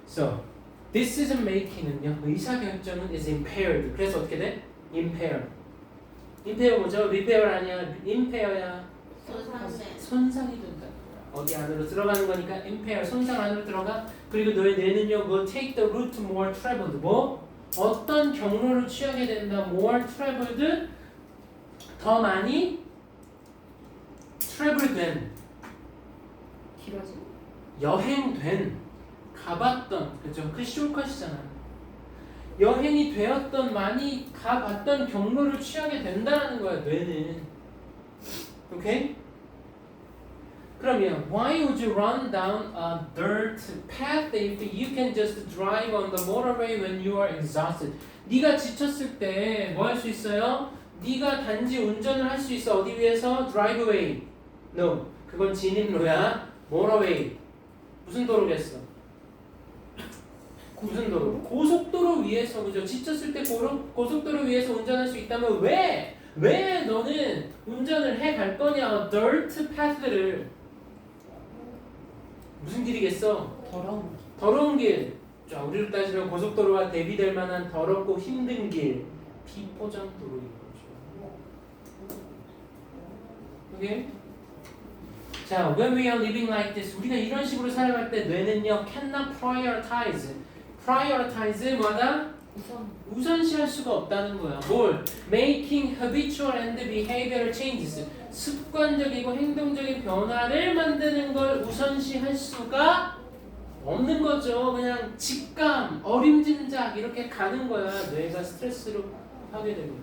[SPEAKER 1] So, decision making은요, 의사결정은 is impaired. 그래서 어떻게 돼? impair. impair 뭐죠? repair 아니야? impair야.
[SPEAKER 2] 손상돼.
[SPEAKER 1] 손상이 된다. 어디 안으로 들어가는 거니까 impair, 손상 안으로 들어가. 그리고 너의 뇌는요, 뭐 take the route more traveled. 뭐? 어떤 경로를 취하게 된다. more traveled. 더 많이 travel 된,
[SPEAKER 3] 길어지.
[SPEAKER 1] 여행된, 가봤던, 그죠? 그 숄컷이잖아. 여행이 되었던, 많이 가봤던 경로를 취하게 된다는 거야, 뇌는. 오케이? 그러면 why would you run down a dirt path if you can just drive on the motorway when you are exhausted? 네가 지쳤을 때 뭐 할 수 있어요? 네가 단지 운전을 할 수 있어. 어디 위해서? 드라이브웨이. No. 그건 진입로야. motorway. 무슨 도로겠어? 무슨 도로? 고속도로 위에서, 그죠? 지쳤을 때 고속도로 위에서 운전할 수 있다면 왜 너는 운전을 해 갈 거냐? dirt path를. 무슨 길이겠어? 더러운 길. 자, 우리로 따지면 고속도로와 대비될 만한 더럽고 힘든 길. 비포장 도로인 거죠. 오케이? 자, when we are living like this, 우리가 이런 식으로 살아갈 때 뇌는요, cannot prioritize. prioritize 뭐다? 우선시할 수가 없다는 거야. 뭘? making habitual and behavioral changes. 습관적이고 행동적인 변화를 만드는 걸 우선시할 수가 없는 거죠. 그냥 직감, 어림짐작 이렇게 가는 거야. 뇌가 스트레스로 하게 되면.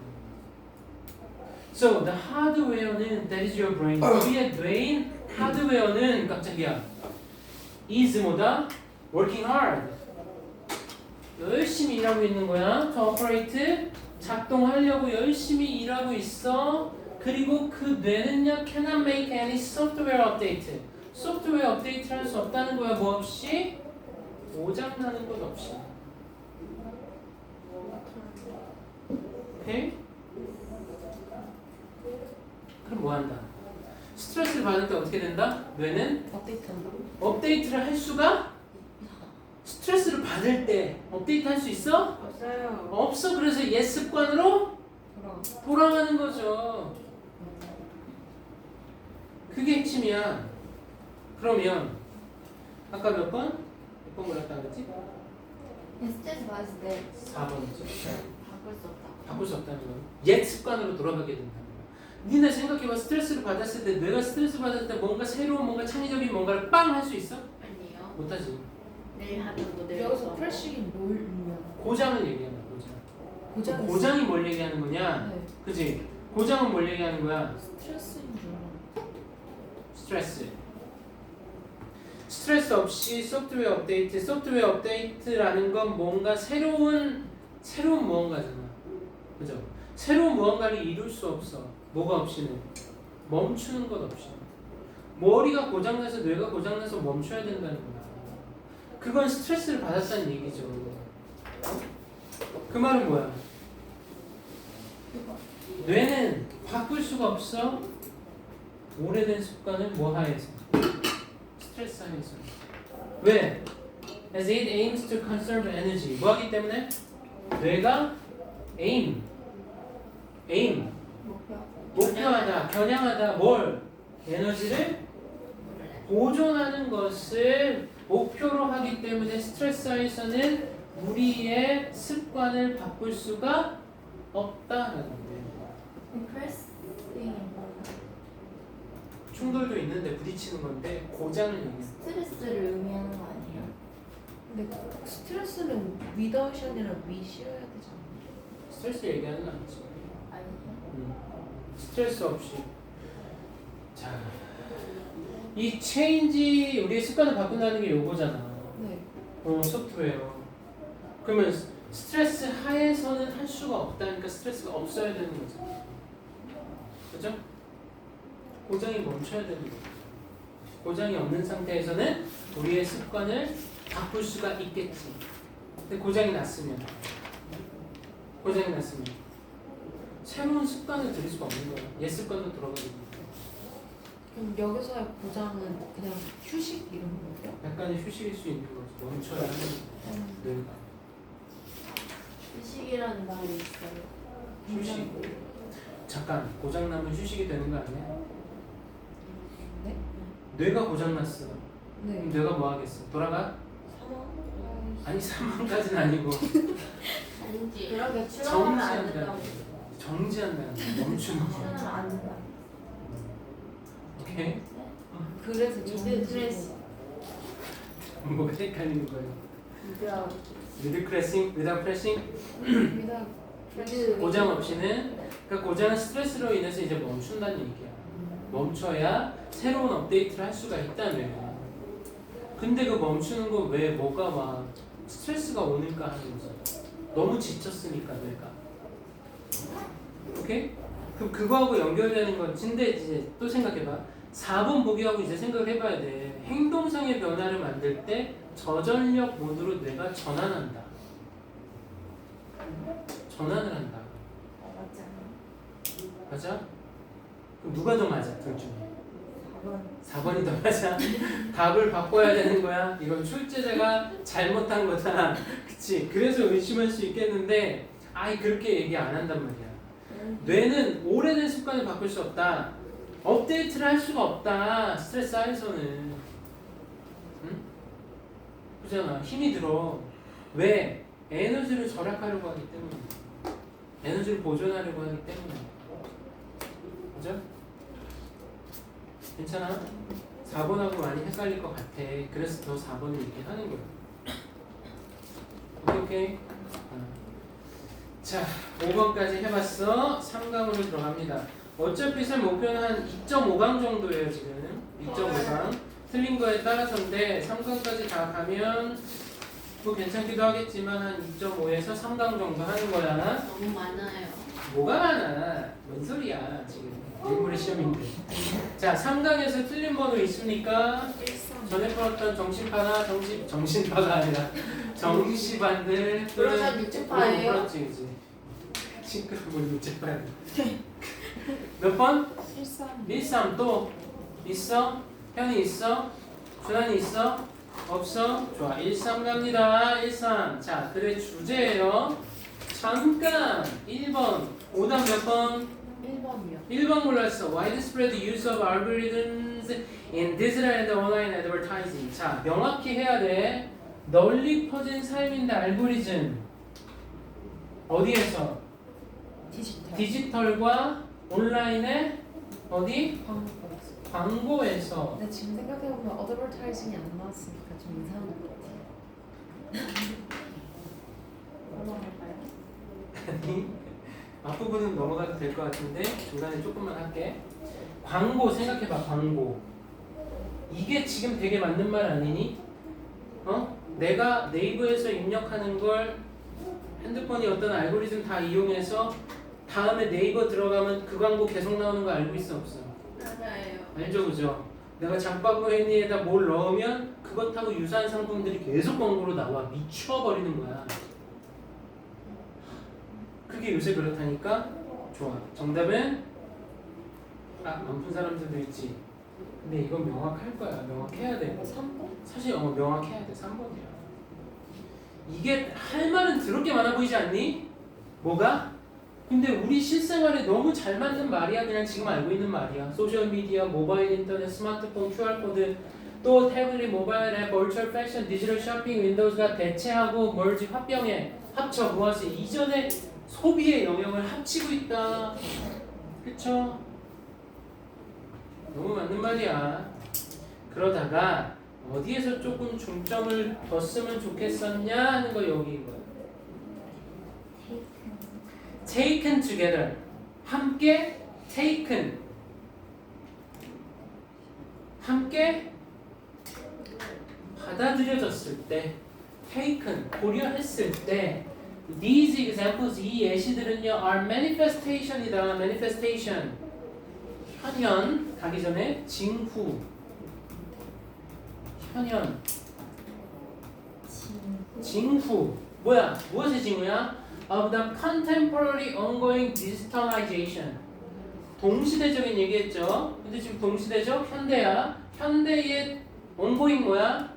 [SPEAKER 1] So the hardware는 that is your brain. 우리의 뇌인 하드웨어는 깜짝이야. is 뭐다? working hard. 열심히 일하고 있는 거야. to operate 작동하려고 열심히 일하고 있어. 그리고 그 뇌는요 cannot make any software update. 소프트웨어 업데이트를 할 수 없다는 거야. 뭐 없이? 고장나는 것 없이. 오케이? 그럼 뭐 한다? 스트레스를 받을 때 어떻게 된다? 뇌는 업데이트를 할 수가? 스트레스를 받을 때 업데이트 할 수 있어?
[SPEAKER 3] 없어요.
[SPEAKER 1] 없어. 그래서 옛 습관으로 돌아가는 거죠. 그게 핵심이야. 그러면 아까 몇 번? 몇 번 그랬다 그랬지?
[SPEAKER 2] 스트레스 받을 때
[SPEAKER 1] 4번이죠.
[SPEAKER 2] 바꿀 수 없다.
[SPEAKER 1] 바꿀 수 없다는 건 옛 습관으로 돌아가게 된다는 거야. 니네 생각해봐. 스트레스를 받았을 때, 뇌가 스트레스 받았을 때 뭔가 새로운, 뭔가 창의적인 뭔가를 빵 할 수 있어?
[SPEAKER 2] 아니요.
[SPEAKER 1] 못하지.
[SPEAKER 2] 내일 하는 거 내일
[SPEAKER 3] 여기서
[SPEAKER 2] 하고.
[SPEAKER 3] 크래식이 뭘 의미하는
[SPEAKER 1] 고장을 얘기하는 거야. 고장이 뭘 얘기하는 거냐?
[SPEAKER 3] 네.
[SPEAKER 1] 그지? 고장은 뭘 얘기하는 거야?
[SPEAKER 3] 스트레스인 줄 알아.
[SPEAKER 1] 스트레스. 스트레스 없이 소프트웨어 업데이트. 소프트웨어 업데이트라는 건 뭔가 새로운 무언가잖아. 그죠? 새로운 무언가를 이룰 수 없어. 뭐가 없이는? 멈추는 것 없이. 머리가 고장나서 뇌가 고장나서 멈춰야 된다는 거야. 그건 스트레스를 받았다는 얘기죠. 그 말은 뭐야? 뇌는 바꿀 수가 없어. 오래된 습관을 뭐 하에서? 스트레스 하에서. 왜? As it aims to conserve energy. 뭐 하기 때문에? 뇌가 aim. 목표하다, 겨냥하다, 뭘? 에너지를 보존하는 것을 목표로 하기 때문에 스트레스 하에서는 우리의 습관을 바꿀 수가 없다라는 거예요. 충돌도 있는데 부딪히는 건데 고장을 얘기해요.
[SPEAKER 2] 스트레스를 의미하는 거 아니에요?
[SPEAKER 3] 근데 스트레스는 without이 아니라 with이어야 되잖아.
[SPEAKER 1] 스트레스 얘기하는 거 아니지.
[SPEAKER 2] 아니요.
[SPEAKER 1] 스트레스 없이. 자, 이 체인지 우리의 습관을 바꾼다는 게 요거잖아.
[SPEAKER 3] 네.
[SPEAKER 1] 소프트웨어. 그러면 스트레스 하에서는 할 수가 없다니까 스트레스가 없어야 되는 거죠. 그죠? 고장이 멈춰야 되는 거죠. 고장이 없는 상태에서는 우리의 습관을 바꿀 수가 있겠지. 근데 고장이 났으면 새로운 습관을 들일 수가 없는 거야. 옛 습관도 들어가게 됩니다.
[SPEAKER 3] 그럼 여기서의 고장은 그냥 휴식 이런 거예요?
[SPEAKER 1] 약간의 휴식일 수 있는 거지. 멈춰야 하는 뇌가.
[SPEAKER 2] 휴식이라는 말이 있어요.
[SPEAKER 1] 휴식. 잠깐 고장나면 휴식이 되는 거 아니야?
[SPEAKER 3] 네?
[SPEAKER 1] 뇌가 고장났어.
[SPEAKER 3] 네.
[SPEAKER 1] 그럼 뇌가 뭐 하겠어? 돌아가?
[SPEAKER 3] 사망?
[SPEAKER 1] 아니 사망까지는 아니고
[SPEAKER 2] 아닌지. 그렇게 출렁하면 안
[SPEAKER 1] 정지한다.
[SPEAKER 2] 된다고.
[SPEAKER 1] 정지한다. 멈추는 거.
[SPEAKER 2] 출렁하면 안 된다.
[SPEAKER 1] 오케이?
[SPEAKER 3] 그래서
[SPEAKER 2] 미드크래스.
[SPEAKER 1] 뭐가 헷갈리는 거예요?
[SPEAKER 2] 미드아웃.
[SPEAKER 1] 미드 크래싱, without crashing?
[SPEAKER 2] 미드.
[SPEAKER 1] 고장 없이는 그러니까 고장은 스트레스로 인해서 이제 멈춘다는 얘기야. 멈춰야 새로운 업데이트를 할 수가 있다며. 근데 그 멈추는 거 왜 뭐가 막 스트레스가 오니까 하는 거잖아. 너무 지쳤으니까 내가. 오케이? 그럼 그거하고 연결되는 건 근데 이제 또 생각해봐. 4번 보기하고 이제 생각을 해봐야 돼. 행동상의 변화를 만들 때 저전력 모드로 뇌가 전환한다. 전환을 한다.
[SPEAKER 2] 맞잖아.
[SPEAKER 1] 맞아? 그럼 누가 더 맞아? 둘 중에
[SPEAKER 2] 4번.
[SPEAKER 1] 4번이 더 맞아. 답을 바꿔야 되는 거야. 이건 출제자가 잘못한 거다. 그치? 그래서 의심할 수 있겠는데 아예 그렇게 얘기 안 한단 말이야. 뇌는 오래된 습관을 바꿀 수 없다. 업데이트를 할 수가 없다. 스트레스 하에서는. 응? 그잖아. 힘이 들어. 왜? 에너지를 절약하려고 하기 때문에. 에너지를 보존하려고 하기 때문에. 그죠? 괜찮아? 4번하고 많이 헷갈릴 것 같아. 그래서 더 4번을 이렇게 하는 거야. 오케이? 자, 5번까지 해봤어. 3강으로 들어갑니다. 어차피 쌤 목표는 한 2.5강 정도예요, 지금. 2.5강. 틀린 거에 따라서인데, 3강까지 다 가면 뭐 괜찮기도 하겠지만, 한 2.5에서 3강 정도 하는 거야.
[SPEAKER 2] 너무 많아요.
[SPEAKER 1] 뭐가 많아? 뭔 소리야, 지금. 일부러 시험인데. 자, 3강에서 틀린 번호 있습니까? 전에 풀었던 정신파가 아니라 정시반들
[SPEAKER 2] 그러면 육체파예요?
[SPEAKER 1] 그렇지, 그지. 시끄러운 육체파야. 몇 번? 13 또 있어? 현이 있어? 준환이 있어? 없어? 좋아, 13 갑니다. 13. 자, 글의 주제예요. 잠깐 1번. 오답 몇 번?
[SPEAKER 3] 1번이요.
[SPEAKER 1] 1번 골랐어. Widespread use of algorithms in digital and online advertising. 자, 명확히 해야 돼. 널리 퍼진 사용인데 알고리즘. 어디에서? 디지털과 온라인의 어디? 광고에서.
[SPEAKER 3] 근데 지금 생각해보면 어드버타이징이 안 나왔으니까 좀 이상한 것 같아요.
[SPEAKER 2] 넘어갈까요?
[SPEAKER 1] 아니, 앞부분은 넘어가도 될 것 같은데 중간에 조금만 할게. 광고 생각해봐. 광고. 이게 지금 되게 맞는 말 아니니? 내가 네이버에서 입력하는 걸 핸드폰이 어떤 알고리즘 다 이용해서 다음에 네이버 들어가면 그 광고 계속 나오는 거 알고 있어 없어?
[SPEAKER 2] 맞아요.
[SPEAKER 1] 알죠, 그죠? 내가 장바구니에다 뭘 넣으면 그것하고 유사한 상품들이 계속 광고로 나와. 미쳐버리는 거야. 그게 요새 그렇다니까? 좋아. 정답은 안 푼 사람들도 있지. 근데 이건 명확할 거야. 명확해야 돼.
[SPEAKER 3] 3번?
[SPEAKER 1] 사실 명확해야 돼. 3번이야. 이게 할 말은 더럽게 많아 보이지 않니? 뭐가? 근데 우리 실생활에 너무 잘 맞는 말이야. 그냥 지금 알고 있는 말이야. 소셜미디어, 모바일 인터넷, 스마트폰, QR코드, 또 태블릿, 모바일 앱, 버추얼 패션, 디지털 쇼핑, 윈도우즈가 대체하고 멀지 합쳐 모아서 이전에 소비의 영역을 합치고 있다. 그쵸? 너무 맞는 말이야. 그러다가 어디에서 조금 중점을 더 쓰면 좋겠었냐 하는 거 여기인 거야. Taken together. 함께 taken. 함께 받아들여졌을 때 taken 고려했을 때 these examples 이 예시들은요 are manifestation이다. manifestation 현현 가기 전에 징후 현현 징후 뭐야? 무엇의 징후야? Of the contemporary ongoing digitalization 동시대적인 얘기했죠. 근데 지금 동시대적 현대야. 현대의 ongoing 뭐야?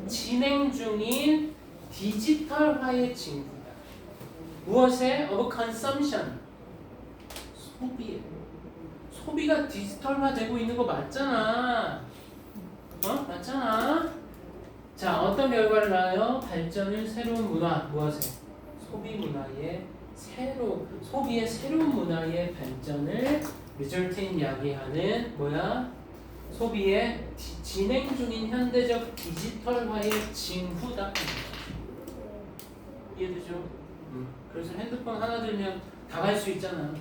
[SPEAKER 1] 진행 중인 디지털화의 징후다. 무엇에? Of consumption 소비. 소비가 디지털화되고 있는 거 맞잖아. 맞잖아. 자, 어떤 결과를 낳아요? 발전을 새로운 문화 무엇에? 소비 문화의 소비의 새로운 문화의 발전을 result인 이야기하는 뭐야? 소비의 진행 중인 현대적 디지털화의 징후다. 이해되죠? 그래서 핸드폰 하나 들면 다 갈 수 있잖아.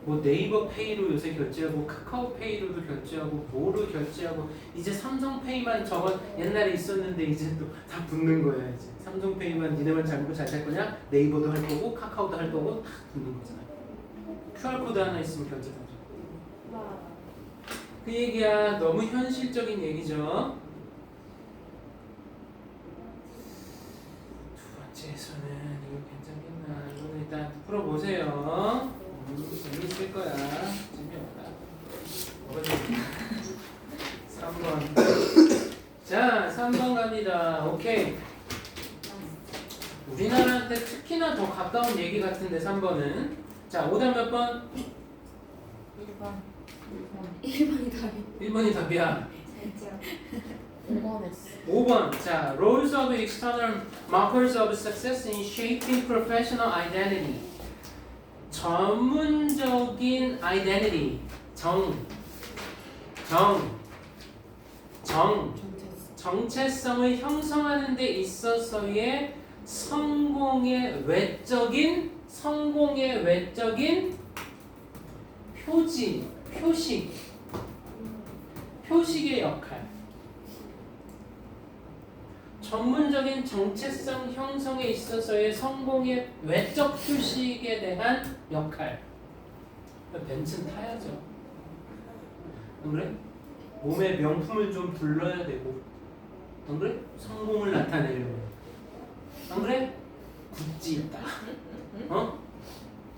[SPEAKER 1] 뭐 네이버 페이로 요새 결제하고 카카오 페이로도 결제하고 뭐로 결제하고 이제 삼성페이만 저건 옛날에 있었는데 이제 또 다 붙는 거야. 이제 삼성페이만 니네만 잘 먹고 잘 살 거냐? 네이버도 할 거고 카카오도 할 거고 다 붙는 거잖아. QR코드 하나 있으면 결제 다 돼. 그 얘기야. 너무 현실적인 얘기죠. 두 번째에서는 이거 괜찮겠나? 이거는 일단 풀어보세요. 재밌을 거야. 재미없다. 뭐가 재밌나? 3번. 자, 3번 갑니다. 오케이. 우리나라한테 특히나 더 가까운 얘기 같은데 3번은. 자, 오답 몇 번?
[SPEAKER 2] 1번이 답이
[SPEAKER 1] 1번이 답이야.
[SPEAKER 2] 살짝
[SPEAKER 3] 5번 했어.
[SPEAKER 1] 5번. 자, roles of external markers of success in shaping professional identity. 전문적인 identity. 정체성을 형성하는 데 있어서의 성공의 외적인 표식의 역할. 전문적인 정체성 형성에 있어서의 성공의 외적 표식에 대한 역할. 벤츠는 타야죠. 안 그래? 몸에 명품을 좀 둘러야 되고, 안 그래? 성공을 나타내려면. 안 그래? 구찌 있다.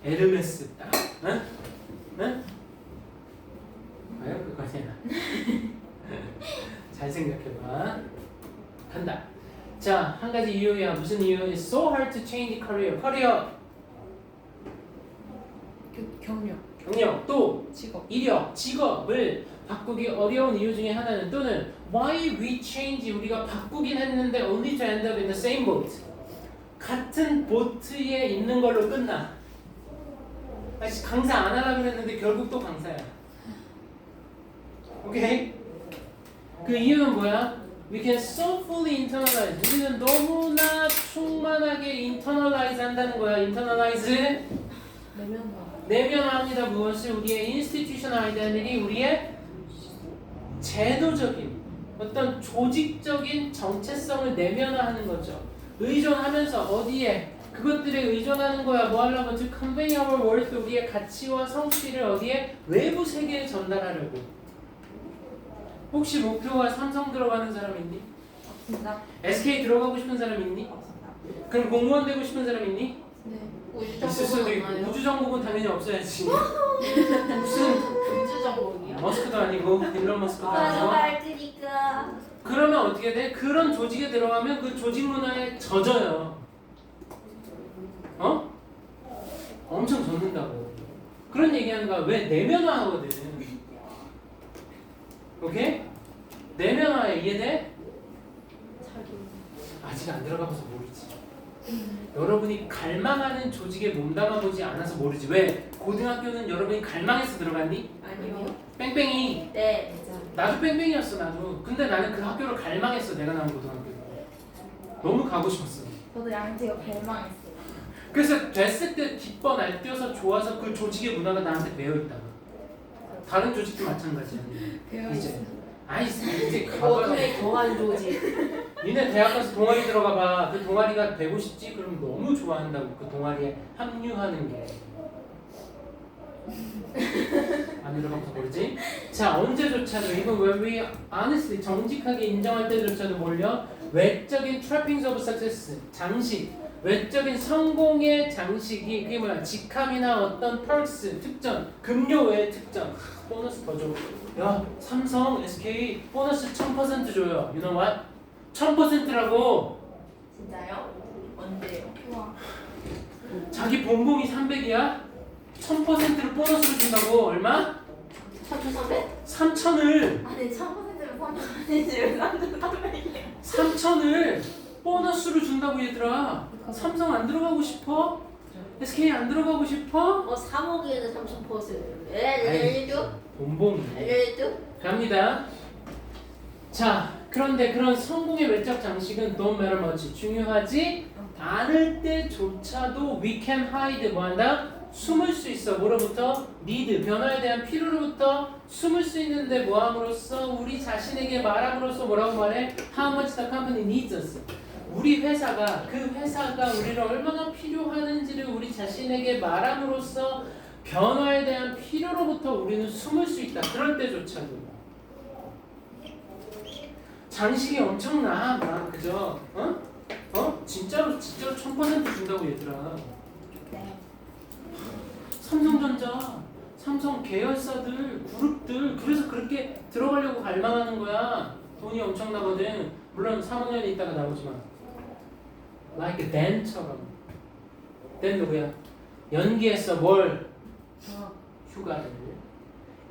[SPEAKER 1] 에르메스 있다. 응? 과연 그거냐? 잘 생각해봐. 간다. 자, 한 가지 이유야. 무슨 이유? It's so hard to change career. 커리어, 경력, 또
[SPEAKER 3] 직업.
[SPEAKER 1] 이력, 직업을 바꾸기 어려운 이유 중에 하나는 또는 why we change 우리가 바꾸긴 했는데 only to end up in the same boat. 같은 보트에 있는 걸로 끝나. 다시 강사 안 하려고 했는데 결국 또 강사야. 오케이? 그 이유는 뭐야? We can so fully internalize. 우리는 너무나 충만하게 internalize 한다는 거야. internalize 내면화합니다. 무엇을? 우리의 institutional identity, 우리의 제도적인 어떤 조직적인 정체성을 내면화하는 거죠. 의존하면서 어디에? 그것들에 의존하는 거야. 뭐 하려고? To convey our worth, 우리의 가치와 성취를 어디에? 외부 세계에 전달하려고. 혹시 목표가 삼성 들어가는 사람 있니?
[SPEAKER 3] 없습니다.
[SPEAKER 1] SK 들어가고 싶은 사람 있니? 그럼 공무원 되고 싶은 사람 있니?
[SPEAKER 3] 네.
[SPEAKER 1] 있을 수도 있고.
[SPEAKER 2] 우주정복은
[SPEAKER 1] 우주정복은 당연히 없어야지. 무슨
[SPEAKER 2] 우주정복이야.
[SPEAKER 1] 머스크도 아니고 일론 머스크도 아니고.
[SPEAKER 2] 알 테니까.
[SPEAKER 1] 그러면 어떻게 돼? 그런 조직에 들어가면 그 조직 문화에 젖어요. 엄청 젖는다고. 그런 얘기하는 거야. 왜? 내면화하거든. 오케이? 내면화에 이해돼? 아직 안 들어가봐서 모르지. 여러분이 갈망하는 조직에 몸담아보지 않아서 모르지. 왜? 고등학교는 여러분이 갈망해서 들어갔니?
[SPEAKER 2] 아니요.
[SPEAKER 1] 뺑뺑이.
[SPEAKER 2] 네.
[SPEAKER 1] 나도 뺑뺑이였어. 나도. 근데 나는 그 학교를 갈망했어. 내가 나온 고등학교. 너무 가고 싶었어.
[SPEAKER 2] 저도 양재가 발망했어요.
[SPEAKER 1] 그래서 됐을 때 기뻐 날뛰어서 좋아서 그 조직의 문화가 나한테 배어있다. 다른 조직도 마찬가지야. 이제 아이 이제 가봐야
[SPEAKER 2] 더한 조직.
[SPEAKER 1] 니네 대학 가서 동아리 들어가 봐. 그 동아리가 되고 싶지? 그럼 너무 좋아한다고. 그 동아리에 합류하는 게. 안 들어가서 모르지? 자, 언제조차도 이건 when we honestly 정직하게 인정할 때조차도 뭘요? 외적인 trappings of success 장식, 외적인 성공의 장식이 그게 뭐야? 직함이나 어떤 perks 특전, 급료 외의 특전, 보너스 더 줘. 야, 삼성, SK 보너스 1000% 줘요. You know what? 1000%라고.
[SPEAKER 2] 진짜요? 언제요?
[SPEAKER 4] 우와.
[SPEAKER 1] 자기 본봉이 300이야? 1000%를 보너스로 준다고. 얼마?
[SPEAKER 2] 3,300?
[SPEAKER 1] 3000을
[SPEAKER 4] 아니 1000%를 선택하는지 왜 3,300이에요?
[SPEAKER 1] 3000을 보너스로 준다고 얘들아. 삼성 안 들어가고 싶어? SK 안 들어가고 싶어?
[SPEAKER 2] 3억에는 30%.
[SPEAKER 1] 아이.
[SPEAKER 2] 알려줘?
[SPEAKER 1] 본봉이
[SPEAKER 2] 알려줘?
[SPEAKER 1] 갑니다. 자, 그런데 그런 성공의 외적 장식은 don't matter much 중요하지 않을 때조차도 we can hide 뭐한다? 숨을 수 있어. 뭐로부터? need 변화에 대한 필요로부터 숨을 수 있는데 뭐함으로써 우리 자신에게 말함으로써 뭐라고 말해? How much the company needs us. 우리 회사가 그 회사가 우리를 얼마나 필요하는지를 우리 자신에게 말함으로써 변화에 대한 필요로부터 우리는 숨을 수 있다. 그럴 때조차도 장식이 엄청나. 막 그죠? 진짜로 1000% 준다고 얘들아.
[SPEAKER 4] 네.
[SPEAKER 1] 삼성전자, 삼성 계열사들, 그룹들 그래서 그렇게 들어가려고 갈망하는 거야. 돈이 엄청나거든. 물론 3학년 있다가 나오지만 like Dan처럼. Dan 누구야? 연기했어. 뭘? 휴가를.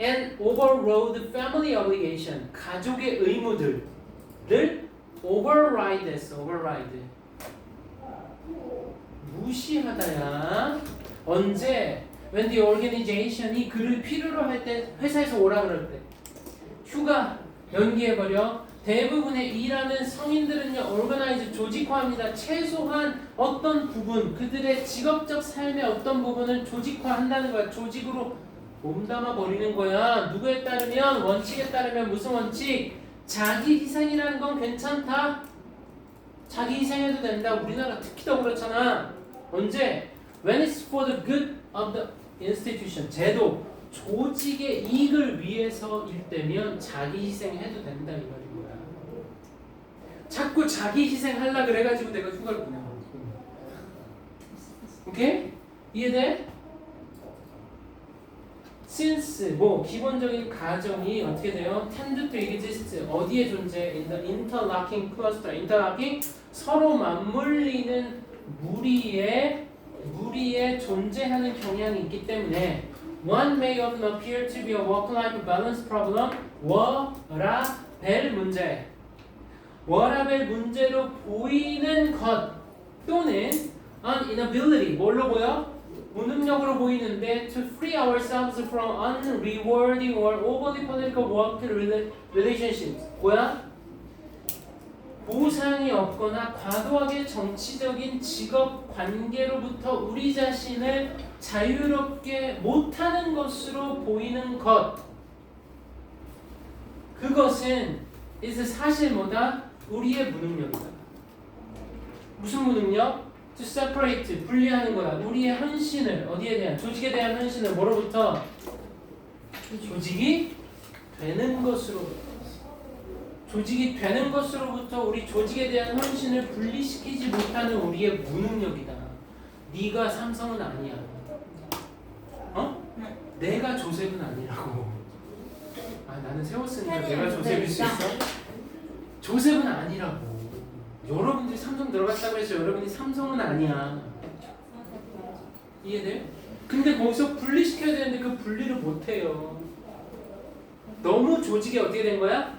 [SPEAKER 1] And overrode family obligation. 가족의 의무들을 override 했어. override. 무시하다야. 언제? When the organization이 그를 필요로 할 때 회사에서 오라 그럴 때 휴가 연기해버려. 대부분의 일하는 성인들은요 organize 조직화합니다. 최소한 어떤 부분 그들의 직업적 삶의 어떤 부분을 조직화한다는 거야. 조직으로 몸담아 버리는 거야. 누구에 따르면 원칙에 따르면 무슨 원칙? 자기 희생이라는 건 괜찮다. 자기 희생해도 된다. 우리나라 특히 더 그렇잖아. 언제? When it's for the good of the institution. 제도, 조직의 이익을 위해서일 때면 자기 희생해도 된다 이 말인 거야. 자꾸 자기 희생하려 그래가지고 내가 휴가를 보내. 오케이? 이해돼? Since 뭐 기본적인 가정이 어떻게 돼요? Tend to exist 어디에 존재? In the interlocking cluster. interlocking 서로 맞물리는 무리에 존재하는 경향이 있기 때문에 one may often appear to be a work-life balance problem. 워라벨 문제. 워라벨 문제로 보이는 것 또는 an inability 뭘로 보여? 무능력으로 보이는데 to free ourselves from unrewarding or overly political work relationships. 뭐야? 보상이 없거나 과도하게 정치적인 직업 관계로부터 우리 자신을 자유롭게 못하는 것으로 보이는 것. 그것은 is 사실 뭐다? 우리의 무능력이다. 무슨 무능력? To separate, 분리하는 거다. 우리의 헌신을, 어디에 대한? 조직에 대한 헌신을 뭐로부터? 조직이 되는 것으로부터. 조직이 되는 것으로부터 우리 조직에 대한 헌신을 분리시키지 못하는 우리의 무능력이다. 네가 삼성은 아니야. 내가 조셉은 아니라고. 아 나는 세웠으니까 내가 조셉일 수 있어? 조셉은 아니라고. 여러분들이 삼성 들어갔다고 해서 여러분이 삼성은 아니야. 이해돼요? 근데 거기서 분리시켜야 되는데 그 분리를 못해요. 너무 조직이 어떻게 된 거야?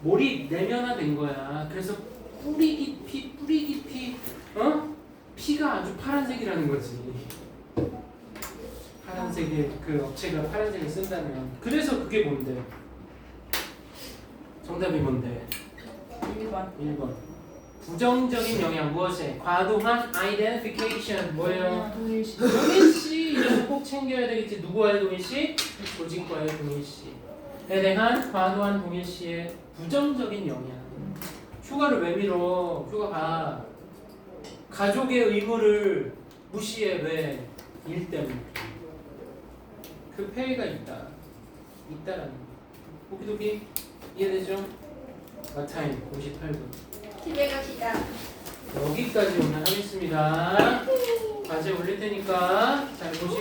[SPEAKER 1] 몰입 내면화된 거야. 그래서 뿌리 깊이 피가 아주 파란색이라는 거지. 파란색의 그 업체가 파란색을 쓴다면. 그래서 그게 뭔데? 정답이 뭔데? 1번. 부정적인 영향 무엇에? 과도한 identification 뭐예요? 동일시 이거 꼭 챙겨야 되겠지. 누구와의 동일시? 조직과의 동일시에 대한 과도한 동일시의 부정적인 영향. 휴가를 왜 밀어? 휴가가 가족의 의무를 무시해. 왜? 일 때문에. 그 폐해가 있다라는 거. 오키도키 이해되죠? 마타임 58분.
[SPEAKER 2] 집에 갑시다.
[SPEAKER 1] 여기까지 오늘 하겠습니다. 과제 올릴 테니까 잘 보시고